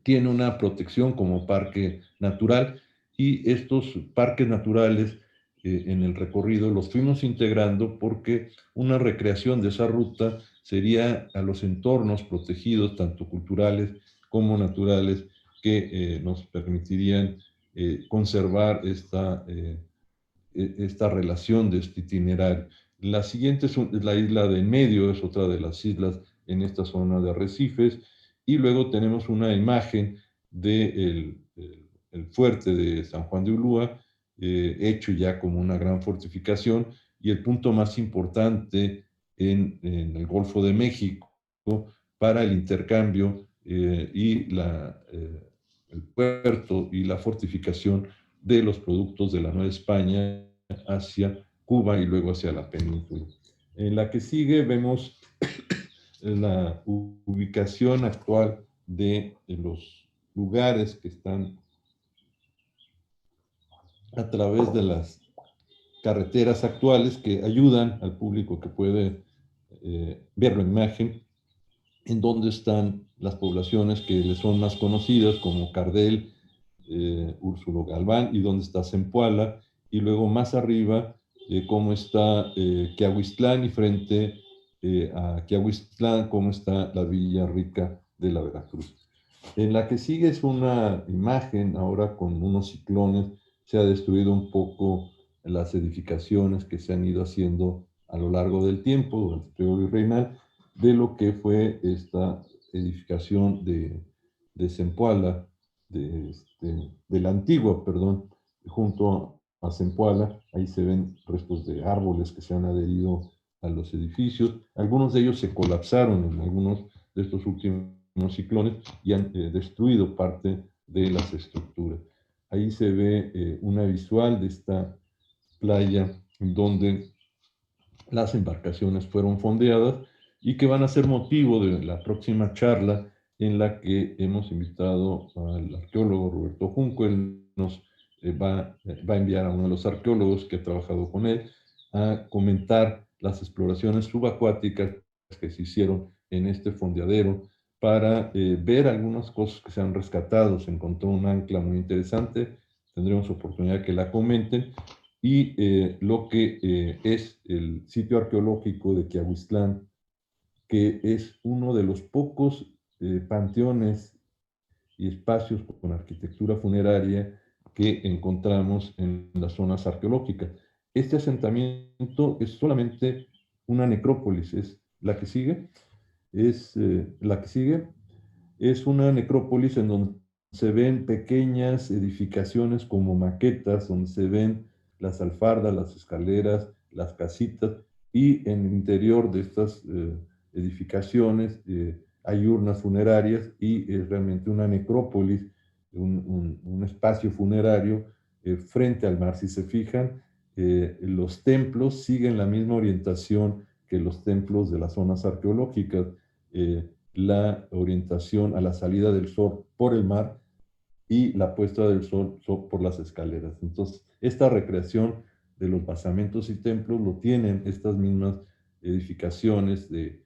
tiene una protección como parque natural, y estos parques naturales en el recorrido los fuimos integrando porque una recreación de esa ruta sería a los entornos protegidos, tanto culturales como naturales, que nos permitirían conservar esta relación de este itinerario. La siguiente es la isla de en medio, es otra de las islas en esta zona de arrecifes, y luego tenemos una imagen del el fuerte de San Juan de Ulúa, hecho ya como una gran fortificación, y el punto más importante en el Golfo de México para el intercambio el puerto y la fortificación de los productos de la Nueva España hacia Cuba y luego hacia la península. En la que sigue vemos la ubicación actual de los lugares que están a través de las carreteras actuales que ayudan al público que puede verlo en imagen, en dónde están las poblaciones que le son más conocidas, como Cardel, Úrsulo Galván, y dónde está Zempoala, y luego más arriba, cómo está Quiahuistlán, y frente a Quiahuistlán, cómo está la Villa Rica de la Veracruz. En la que sigue es una imagen ahora con unos ciclones, se ha destruido un poco las edificaciones que se han ido haciendo a lo largo del tiempo, durante el periodo virreinal, de lo que fue esta edificación de Zempoala, de la antigua, perdón, junto a Zempoala. Ahí se ven restos de árboles que se han adherido a los edificios. Algunos de ellos se colapsaron en algunos de estos últimos ciclones y han destruido parte de las estructuras. Ahí se ve una visual de esta playa donde las embarcaciones fueron fondeadas y que van a ser motivo de la próxima charla en la que hemos invitado al arqueólogo Roberto Junco. Él nos va a enviar a uno de los arqueólogos que ha trabajado con él a comentar las exploraciones subacuáticas que se hicieron en este fondeadero para ver algunas cosas que se han rescatado. Se encontró un ancla muy interesante, tendremos oportunidad que la comenten, y lo que es el sitio arqueológico de Quiahuistlán, que es uno de los pocos panteones y espacios con arquitectura funeraria que encontramos en las zonas arqueológicas. Este asentamiento es solamente una necrópolis, es la que sigue, la que sigue es una necrópolis en donde se ven pequeñas edificaciones como maquetas, donde se ven las alfardas, las escaleras, las casitas, y en el interior de estas edificaciones hay urnas funerarias, y es realmente una necrópolis, un espacio funerario frente al mar. Si se fijan, los templos siguen la misma orientación que los templos de las zonas arqueológicas. La orientación a la salida del sol por el mar y la puesta del sol por las escaleras. Entonces, esta recreación de los basamentos y templos lo tienen estas mismas edificaciones de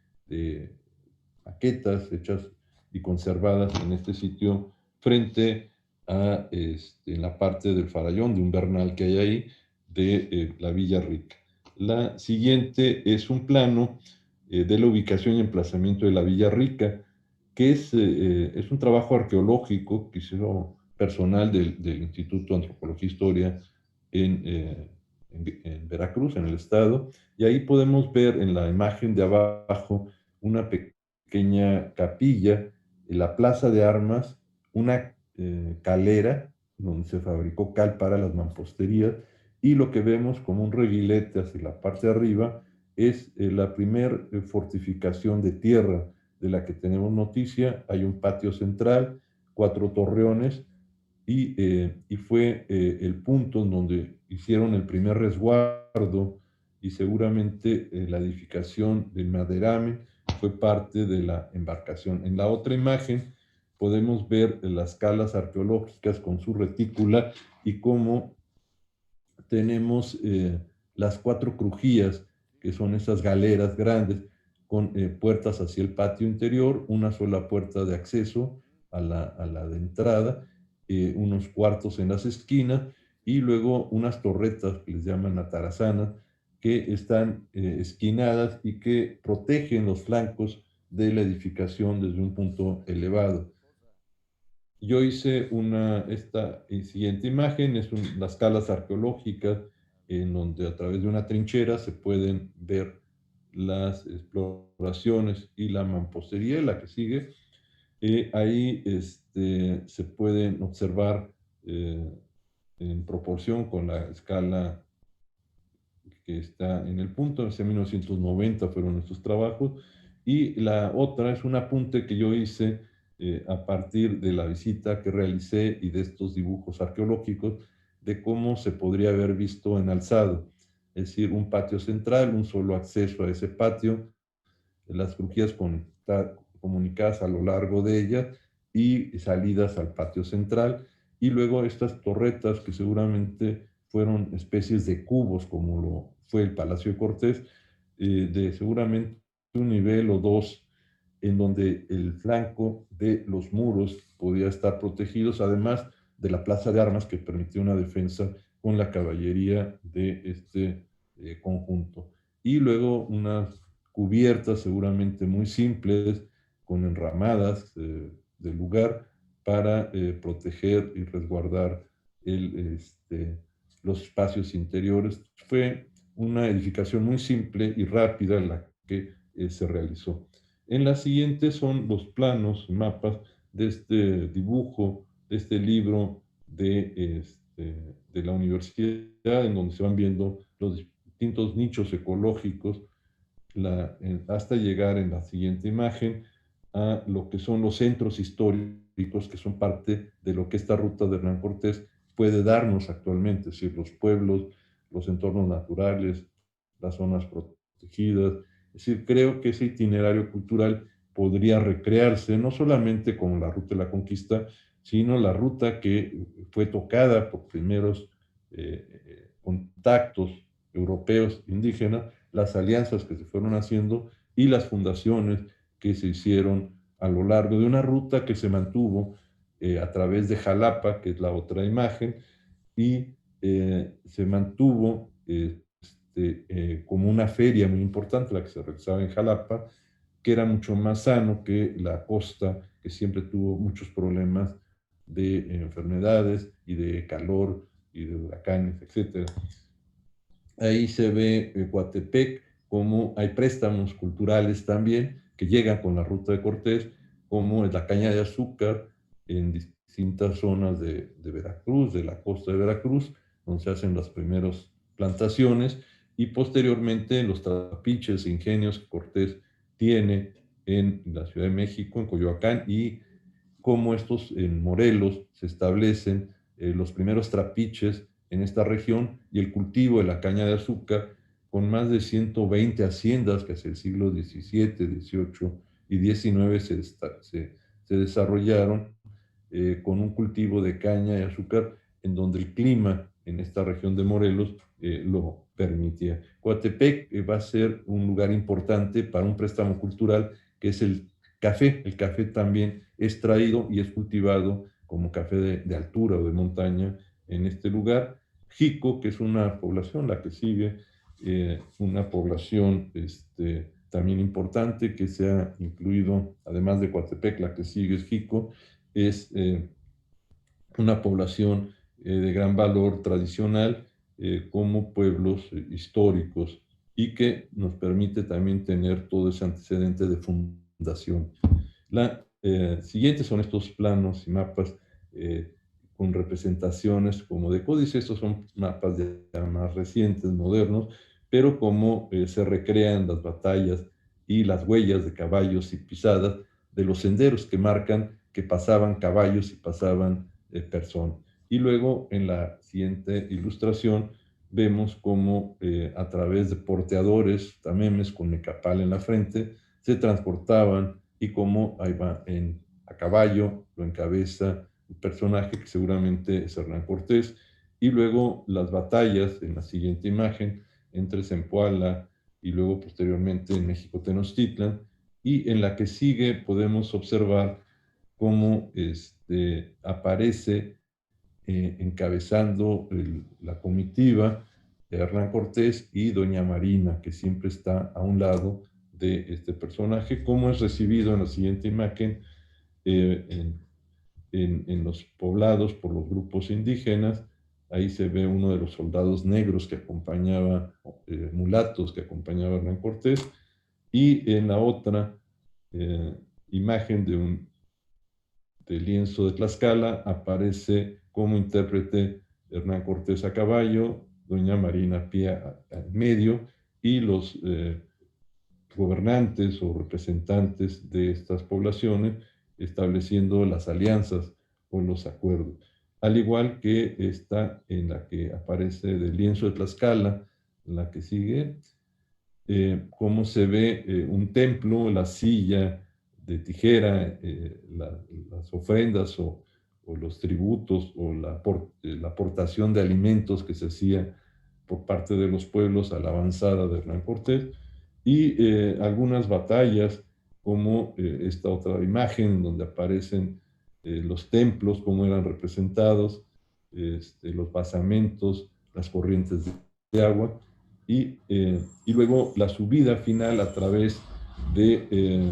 maquetas hechas y conservadas en este sitio frente a en la parte del farallón de un bernal que hay ahí de la Villa Rica. La siguiente es un plano de la ubicación y emplazamiento de la Villa Rica, que es un trabajo arqueológico que hizo personal del Instituto de Antropología e Historia en Veracruz, en el estado, y ahí podemos ver en la imagen de abajo una pequeña capilla, en la plaza de armas, una calera donde se fabricó cal para las mamposterías, y lo que vemos como un reguilete hacia la parte de arriba es la primer fortificación de tierra de la que tenemos noticia. Hay un patio central, 4 torreones, y fue el punto en donde hicieron el primer resguardo, y seguramente la edificación del maderamen fue parte de la embarcación. En la otra imagen podemos ver las calas arqueológicas con su retícula y cómo tenemos las 4 crujías, que son esas galeras grandes con puertas hacia el patio interior, una sola puerta de acceso a la de entrada, unos cuartos en las esquinas, y luego unas torretas que les llaman atarazanas, que están esquinadas y que protegen los flancos de la edificación desde un punto elevado. Yo hice esta siguiente imagen, las calas arqueológicas, en donde a través de una trinchera se pueden ver las exploraciones y la mampostería, la que sigue. Ahí se pueden observar en proporción con la escala que está en el punto. En 1990 fueron estos trabajos, y la otra es un apunte que yo hice a partir de la visita que realicé y de estos dibujos arqueológicos de cómo se podría haber visto en alzado, es decir, un patio central, un solo acceso a ese patio, las crujías comunicadas a lo largo de ella y salidas al patio central, y luego estas torretas que seguramente fueron especies de cubos, como lo fue el Palacio de Cortés, de seguramente un nivel o dos, en donde el flanco de los muros podía estar protegidos, además de la plaza de armas que permitía una defensa con la caballería de este conjunto. Y luego unas cubiertas seguramente muy simples, con enramadas del lugar para proteger y resguardar los espacios interiores. Fue una edificación muy simple y rápida la que se realizó. En la siguiente son los planos, mapas de este dibujo, de este libro de la universidad, en donde se van viendo los distintos nichos ecológicos, hasta llegar en la siguiente imagen a lo que son los centros históricos, que son parte de lo que esta ruta de Hernán Cortés puede darnos actualmente, es decir, los pueblos, los entornos naturales, las zonas protegidas. Es decir, creo que ese itinerario cultural podría recrearse no solamente como la ruta de la conquista, sino la ruta que fue tocada por primeros contactos europeos indígenas, las alianzas que se fueron haciendo y las fundaciones que se hicieron a lo largo de una ruta que se mantuvo a través de Jalapa, que es la otra imagen, y se mantuvo como una feria muy importante, la que se realizaba en Jalapa, que era mucho más sano que la costa, que siempre tuvo muchos problemas de enfermedades y de calor y de huracanes, etcétera. Ahí se ve Coatepec, como hay préstamos culturales también que llegan con la ruta de Cortés, como es la caña de azúcar en distintas zonas de Veracruz, de la costa de Veracruz, donde se hacen las primeras plantaciones, y posteriormente los trapiches e ingenios que Cortés tiene en la Ciudad de México, en Coyoacán, y cómo estos en Morelos se establecen los primeros trapiches en esta región y el cultivo de la caña de azúcar con más de 120 haciendas que hacia el siglo XVII, XVIII y XIX se desarrollaron con un cultivo de caña de azúcar en donde el clima en esta región de Morelos lo permitía. Coatepec va a ser un lugar importante para un préstamo cultural que es el café. El café también es traído y es cultivado como café de altura o de montaña en este lugar. Jico, que es una población, la que sigue, una población también importante que se ha incluido, además de Coatepec, la que sigue es Jico, es una población de gran valor tradicional como pueblos históricos y que nos permite también tener todo ese antecedente de fundación. La siguiente son estos planos y mapas con representaciones como de códice. Estos son mapas ya más recientes, modernos, pero como se recrean las batallas y las huellas de caballos y pisadas de los senderos que marcan que pasaban caballos y pasaban personas. Y luego en la siguiente ilustración vemos cómo a través de porteadores, tamemes con mecapal en la frente, se transportaban y cómo ahí va a caballo, lo encabeza un personaje que seguramente es Hernán Cortés, y luego las batallas en la siguiente imagen entre Zempoala y luego posteriormente en México Tenochtitlan, y en la que sigue podemos observar cómo aparece encabezando la comitiva de Hernán Cortés y Doña Marina, que siempre está a un lado de este personaje, cómo es recibido en la siguiente imagen en los poblados por los grupos indígenas. Ahí se ve uno de los soldados negros que acompañaba, mulatos que acompañaba a Hernán Cortés, y en la otra imagen de lienzo de Tlaxcala aparece como intérprete Hernán Cortés a caballo, doña Marina Pía al medio, y los gobernantes o representantes de estas poblaciones estableciendo las alianzas o los acuerdos. Al igual que esta en la que aparece del lienzo de Tlaxcala, la que sigue, cómo se ve un templo, la silla de tijera, las ofrendas o o los tributos o la aportación de alimentos que se hacía por parte de los pueblos a la avanzada de Hernán Cortés, y algunas batallas, como esta otra imagen donde aparecen los templos, cómo eran representados, los basamentos, las corrientes de agua, y luego la subida final a través de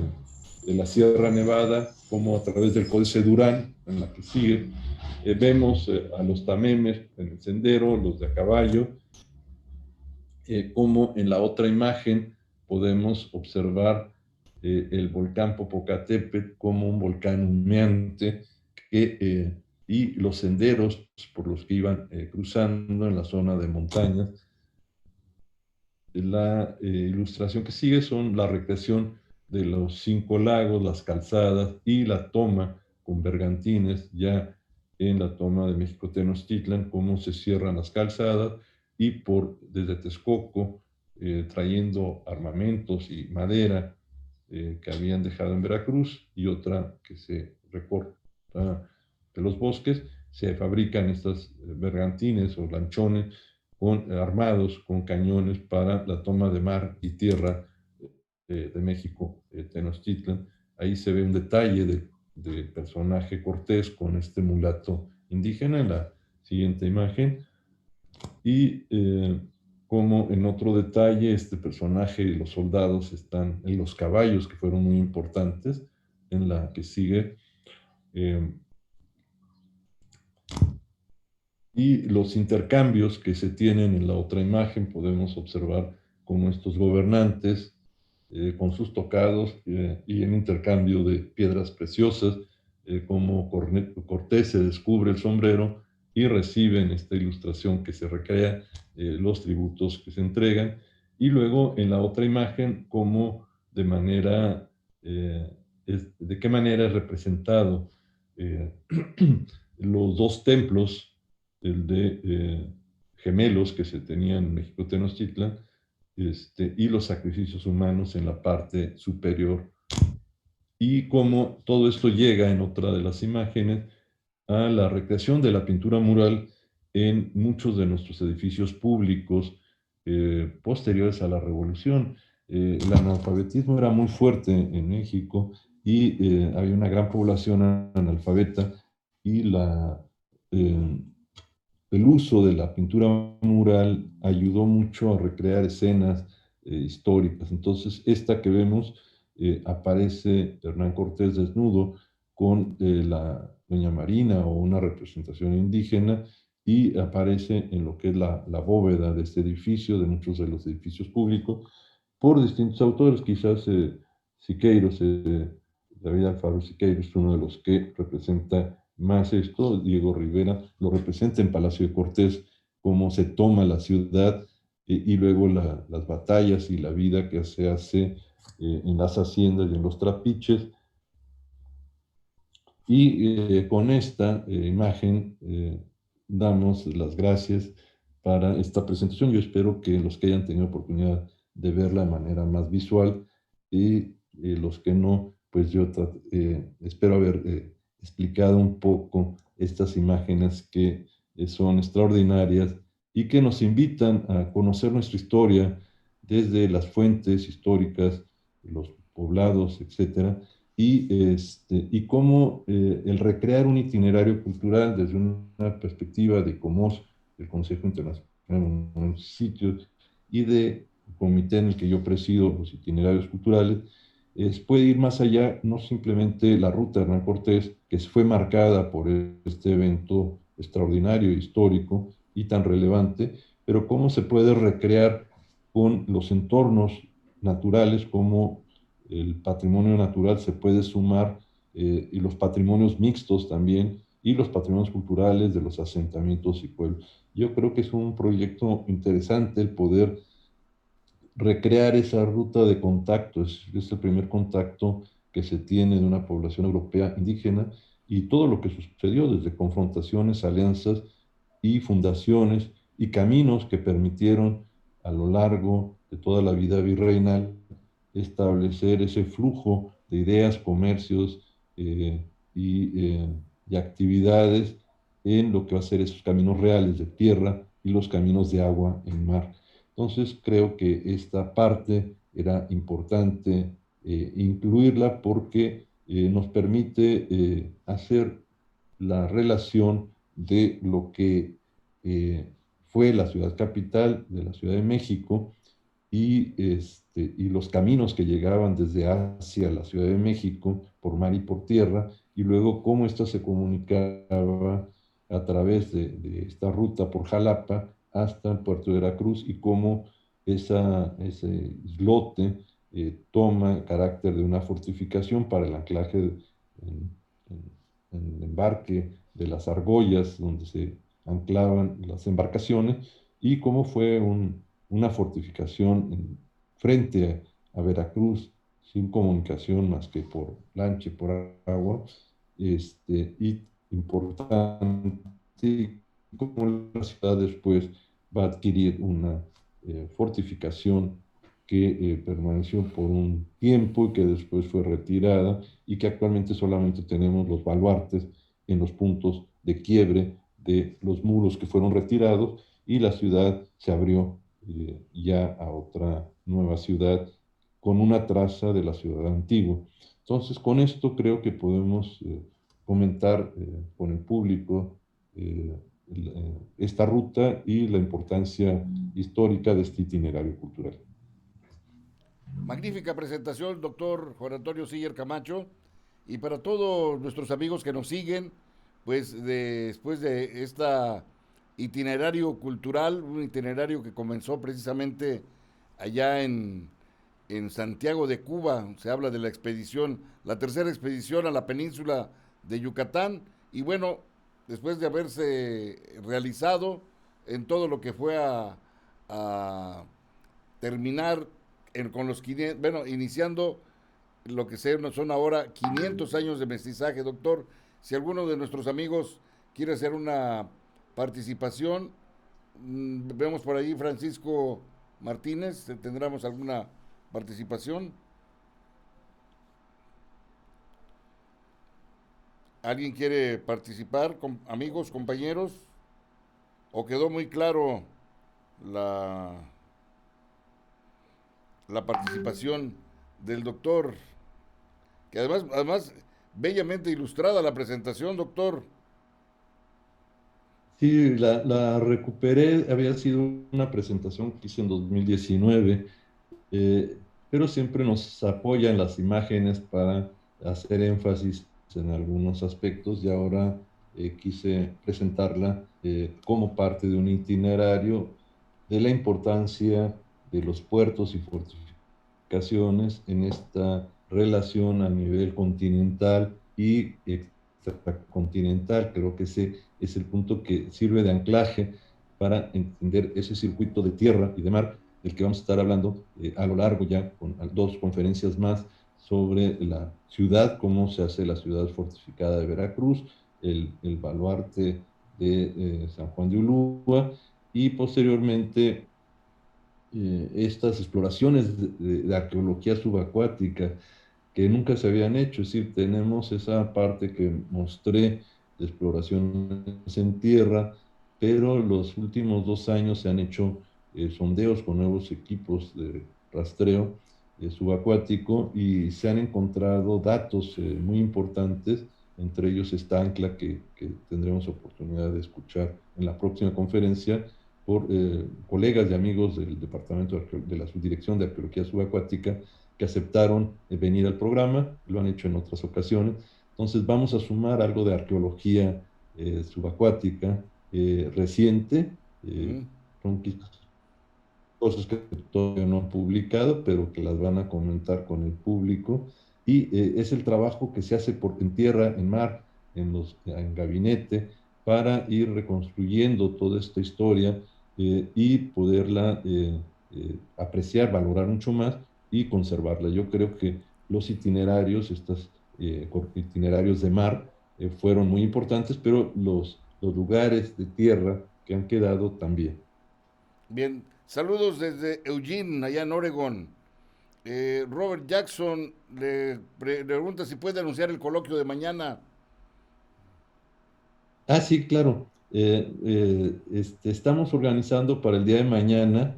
la Sierra Nevada, como a través del Códice Durán, en la que sigue. Vemos a los tamemes en el sendero, los de a caballo, como en la otra imagen podemos observar el volcán Popocatépetl como un volcán humeante, y los senderos por los que iban cruzando en la zona de montañas. La ilustración que sigue son la recreación de los 5 lagos, las calzadas y la toma con bergantines, ya en la toma de México Tenochtitlan, cómo se cierran las calzadas, y desde Texcoco, trayendo armamentos y madera que habían dejado en Veracruz, y otra que se recorta de los bosques, se fabrican estas bergantines o lanchones armados con cañones para la toma de mar y tierra de México, Tenochtitlan. Ahí se ve un detalle del personaje Cortés con este mulato indígena en la siguiente imagen, y como en otro detalle este personaje y los soldados están en los caballos, que fueron muy importantes, en la que sigue. Y los intercambios que se tienen en la otra imagen, podemos observar cómo estos gobernantes, con sus tocados y en intercambio de piedras preciosas, como Cortés se descubre el sombrero y reciben esta ilustración que se recrea, los tributos que se entregan, y luego en la otra imagen, cómo de qué manera es representado eh, los dos templos, el de gemelos que se tenían en México Tenochtitlan, y los sacrificios humanos en la parte superior. Y cómo todo esto llega en otra de las imágenes a la recreación de la pintura mural en muchos de nuestros edificios públicos posteriores a la Revolución. El analfabetismo era muy fuerte en México, y había una gran población analfabeta, y eh, el uso de la pintura mural ayudó mucho a recrear escenas históricas. Entonces, esta que vemos, aparece Hernán Cortés desnudo con la Doña Marina, o una representación indígena, y aparece en lo que es la bóveda de este edificio, de muchos de los edificios públicos, por distintos autores. Quizás Siqueiros, David Alfaro Siqueiros, es uno de los que representa más esto. Diego Rivera lo representa en Palacio de Cortés, cómo se toma la ciudad, y luego las batallas y la vida que se hace en las haciendas y en los trapiches. Y con esta imagen damos las gracias para esta presentación. Yo espero que los que hayan tenido oportunidad de verla de manera más visual, y los que no, pues yo espero haber explicado un poco estas imágenes que son extraordinarias y que nos invitan a conocer nuestra historia desde las fuentes históricas, los poblados, etcétera, y cómo el recrear un itinerario cultural desde una perspectiva de COMOS, del Consejo Internacional de Monumentos y Sitios, y de comité en el que yo presido los itinerarios culturales, puede ir más allá, no simplemente la ruta de Hernán Cortés, que fue marcada por este evento extraordinario, histórico y tan relevante, pero cómo se puede recrear con los entornos naturales, como el patrimonio natural se puede sumar, y los patrimonios mixtos también, y los patrimonios culturales de los asentamientos y pueblos. Yo creo que es un proyecto interesante el poder recrear esa ruta de contacto. Es el primer contacto que se tiene de una población europea indígena, y todo lo que sucedió desde confrontaciones, alianzas y fundaciones y caminos que permitieron a lo largo de toda la vida virreinal establecer ese flujo de ideas, comercios, y y actividades en lo que va a ser esos caminos reales de tierra y los caminos de agua en mar. Entonces creo que esta parte era importante incluirla porque nos permite hacer la relación de lo que fue la ciudad capital de la Ciudad de México y los caminos que llegaban desde Asia a la Ciudad de México por mar y por tierra, y luego cómo esto se comunicaba a través de esta ruta por Jalapa hasta el puerto de Veracruz y cómo ese islote toma carácter de una fortificación para el anclaje en el embarque de las argollas donde se anclaban las embarcaciones y cómo fue una fortificación frente a Veracruz sin comunicación más que por lancha y por agua, y importante como la ciudad después va a adquirir una fortificación que permaneció por un tiempo y que después fue retirada y que actualmente solamente tenemos los baluartes en los puntos de quiebre de los muros que fueron retirados y la ciudad se abrió ya a otra nueva ciudad con una traza de la ciudad antigua. Entonces, con esto creo que podemos comentar con el público esta ruta y la importancia histórica de este itinerario cultural. Magnífica presentación, doctor Juan Antonio Siller Camacho. Y para todos nuestros amigos que nos siguen, pues después de esta itinerario cultural, un itinerario que comenzó precisamente allá en Santiago de Cuba, se habla de la expedición, la tercera expedición a la península de Yucatán, y bueno, después de haberse realizado en todo lo que fue a terminar con los 500, bueno, iniciando lo que son ahora 500 años de mestizaje, doctor. Si alguno de nuestros amigos quiere hacer una participación, vemos por ahí Francisco Martínez, tendremos alguna participación. ¿Alguien quiere participar, amigos, compañeros? ¿O quedó muy claro la, la participación del doctor? Que además, bellamente ilustrada la presentación, doctor. Sí, la recuperé, había sido una presentación que hice en 2019, pero siempre nos apoyan las imágenes para hacer énfasis en algunos aspectos y ahora quise presentarla como parte de un itinerario de la importancia de los puertos y fortificaciones en esta relación a nivel continental y extracontinental. Creo que ese es el punto que sirve de anclaje para entender ese circuito de tierra y de mar del que vamos a estar hablando a lo largo ya con dos conferencias más sobre la ciudad, cómo se hace la ciudad fortificada de Veracruz, el baluarte de San Juan de Ulúa y posteriormente estas exploraciones de arqueología subacuática que nunca se habían hecho. Es decir, tenemos esa parte que mostré de exploraciones en tierra, pero los últimos 2 años se han hecho sondeos con nuevos equipos de rastreo subacuático y se han encontrado datos muy importantes, entre ellos esta ancla que tendremos oportunidad de escuchar en la próxima conferencia por colegas y amigos del Departamento de la Subdirección de Arqueología Subacuática que aceptaron venir al programa, lo han hecho en otras ocasiones. Entonces vamos a sumar algo de arqueología subacuática reciente, Mm. son cosas que todavía no han publicado, pero que las van a comentar con el público, y es el trabajo que se hace en tierra, en mar, en gabinete, para ir reconstruyendo toda esta historia y poderla apreciar, valorar mucho más y conservarla. Yo creo que los itinerarios, estos itinerarios de mar, fueron muy importantes, pero los lugares de tierra que han quedado también. Bien, saludos desde Eugene, allá en Oregon. Robert Jackson le pregunta si puede anunciar el coloquio de mañana. Sí, claro. Estamos organizando para el día de mañana,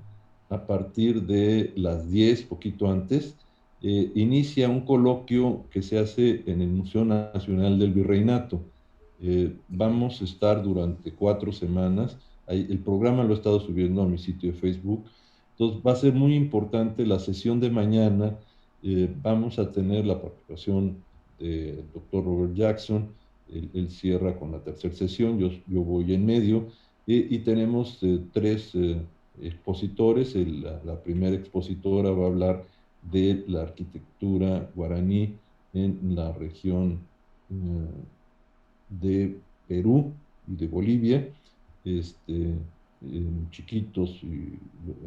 a partir de las 10, poquito antes, inicia un coloquio que se hace en el Museo Nacional del Virreinato. Vamos a estar durante 4 semanas. El programa lo he estado subiendo a mi sitio de Facebook. Entonces va a ser muy importante la sesión de mañana. Vamos a tener la participación del doctor Robert Jackson. Él cierra con la tercera sesión, yo voy en medio, y tenemos tres expositores. La primera expositora va a hablar de la arquitectura guaraní en la región de Perú y de Bolivia, en Chiquitos y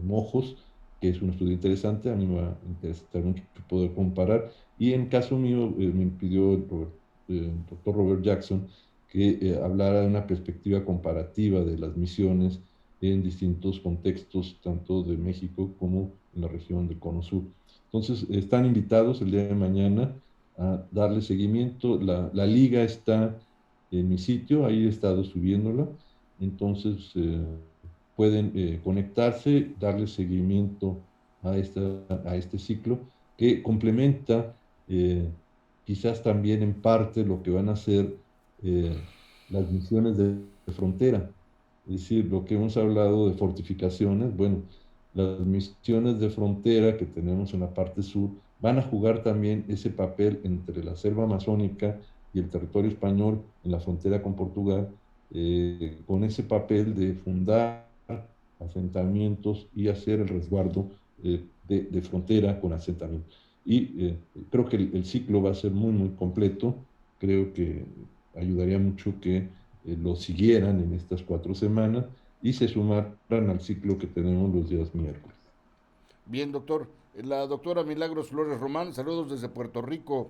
Mojos, que es un estudio interesante. A mí me va a interesar mucho poder comparar. Y en caso mío, me pidió el doctor Robert Jackson que hablara de una perspectiva comparativa de las misiones en distintos contextos, tanto de México como en la región del Cono Sur. Entonces, están invitados el día de mañana a darle seguimiento. La liga está en mi sitio, ahí he estado subiéndola. Entonces, pueden conectarse, darle seguimiento a este ciclo que complementa quizás también en parte lo que van a ser eh, las misiones de frontera. Es decir, lo que hemos hablado de fortificaciones, bueno, las misiones de frontera que tenemos en la parte sur van a jugar también ese papel entre la selva amazónica y el territorio español en la frontera con Portugal, con ese papel de fundar asentamientos y hacer el resguardo de frontera con asentamientos. Y creo que el ciclo va a ser muy, muy completo. Creo que ayudaría mucho que lo siguieran en estas 4 semanas y se sumaran al ciclo que tenemos los días miércoles. Bien, doctor. La doctora Milagros Flores Román, saludos desde Puerto Rico.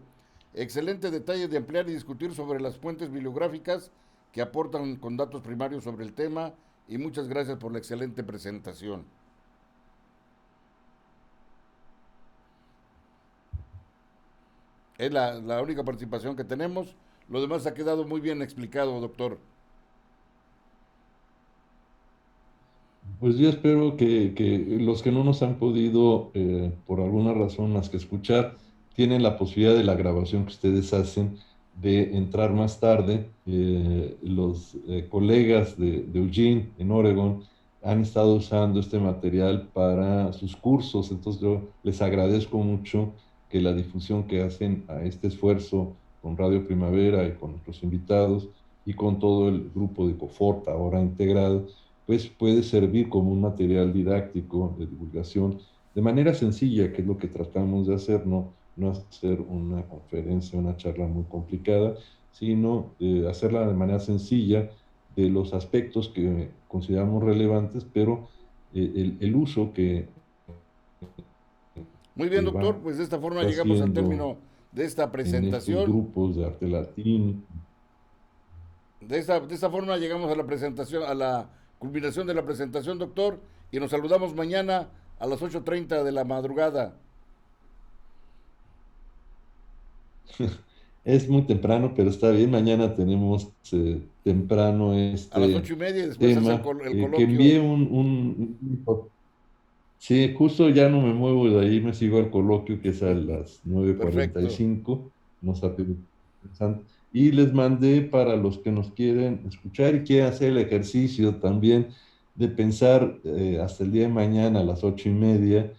Excelente detalle de ampliar y discutir sobre las fuentes bibliográficas que aportan con datos primarios sobre el tema y muchas gracias por la excelente presentación. Es la única participación que tenemos. Lo demás ha quedado muy bien explicado, doctor. Pues yo espero que los que no nos han podido, por alguna razón más que escuchar, tienen la posibilidad de la grabación que ustedes hacen de entrar más tarde. Los colegas de Eugene en Oregon han estado usando este material para sus cursos. Entonces yo les agradezco mucho que la difusión que hacen a este esfuerzo con Radio Primavera y con nuestros invitados y con todo el grupo de COFORT ahora integrado, pues puede servir como un material didáctico de divulgación de manera sencilla, que es lo que tratamos de hacer. No hacer una conferencia, una charla muy complicada, sino hacerla de manera sencilla de los aspectos que consideramos relevantes, pero el uso que Muy bien, doctor. va Pues de esta forma llegamos al haciendo término de esta en estos presentación. grupos de arte latín. De esta forma llegamos a la presentación, a la culminación de la presentación, doctor. Y nos saludamos mañana a las 8:30 de la madrugada. Es muy temprano, pero está bien. Mañana tenemos temprano A las este 8:30 y después hace tema. el Que coloquio. envíe Sí, justo ya no me muevo de ahí, me sigo al coloquio que es a las nueve cuarenta y Perfecto. cinco Nos ha pedido interesante. Y les mandé para los que nos quieren escuchar y quieren hacer el ejercicio también de pensar hasta el día de mañana a las 8:30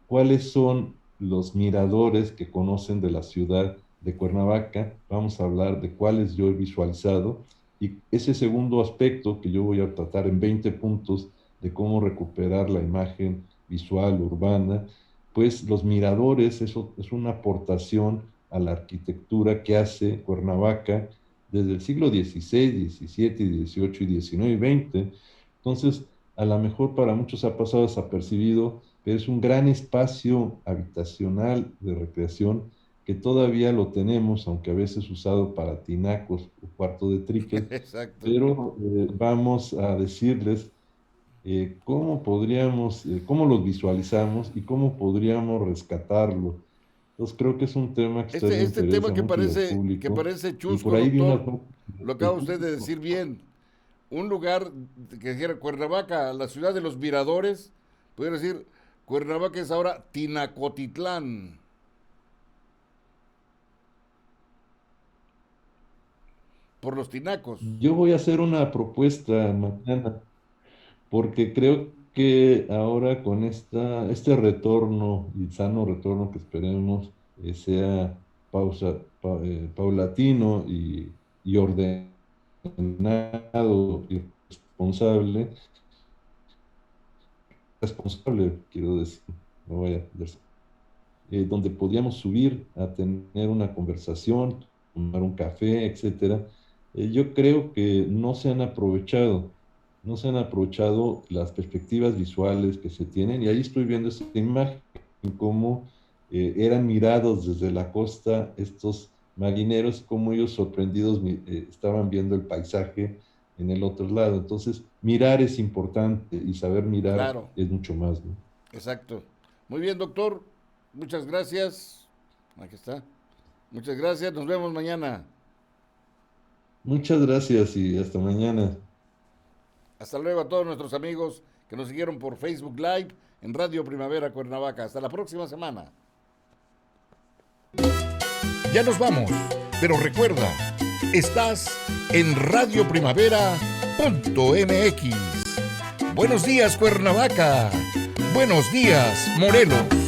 cuáles son los miradores que conocen de la ciudad de Cuernavaca. Vamos a hablar de cuáles yo he visualizado y ese segundo aspecto que yo voy a tratar en 20 puntos de cómo recuperar la imagen visual urbana, pues los miradores, eso es una aportación a la arquitectura que hace Cuernavaca desde el siglo XVI, XVII, XVIII y XIX y XX. Entonces, a lo mejor para muchos ha pasado desapercibido, pero es un gran espacio habitacional de recreación que todavía lo tenemos, aunque a veces usado para tinacos o cuarto de triques, Exacto. pero vamos a decirles cómo los visualizamos y cómo podríamos rescatarlo. Entonces creo que es un tema que Este todavía tema interesa mucho al que público parece y por chusco, ahí vi unas... doctor, lo acaba usted de decir bien. Un lugar que dijera Cuernavaca, la ciudad de los miradores, pudiera decir Cuernavaca es ahora Tinacotitlán, por los tinacos. Yo voy a hacer una propuesta mañana, porque creo que ahora con este retorno y sano retorno que esperemos sea paulatino y ordenado y responsable, quiero decir, no voy a donde podíamos subir a tener una conversación, tomar un café, etcétera. Yo creo que no se han aprovechado las perspectivas visuales que se tienen, y ahí estoy viendo esta imagen, cómo eran mirados desde la costa estos marineros, cómo ellos sorprendidos estaban viendo el paisaje en el otro lado. Entonces, mirar es importante y saber mirar Claro, es mucho más, ¿no? exacto. Muy bien, doctor. Muchas gracias. Aquí está. Muchas gracias. Nos vemos mañana. Muchas gracias y hasta mañana. Hasta luego a todos nuestros amigos que nos siguieron por Facebook Live en Radio Primavera Cuernavaca. Hasta la próxima semana. Ya nos vamos, pero recuerda, estás en radioprimavera.mx. Buenos días, Cuernavaca. Buenos días, Morelos.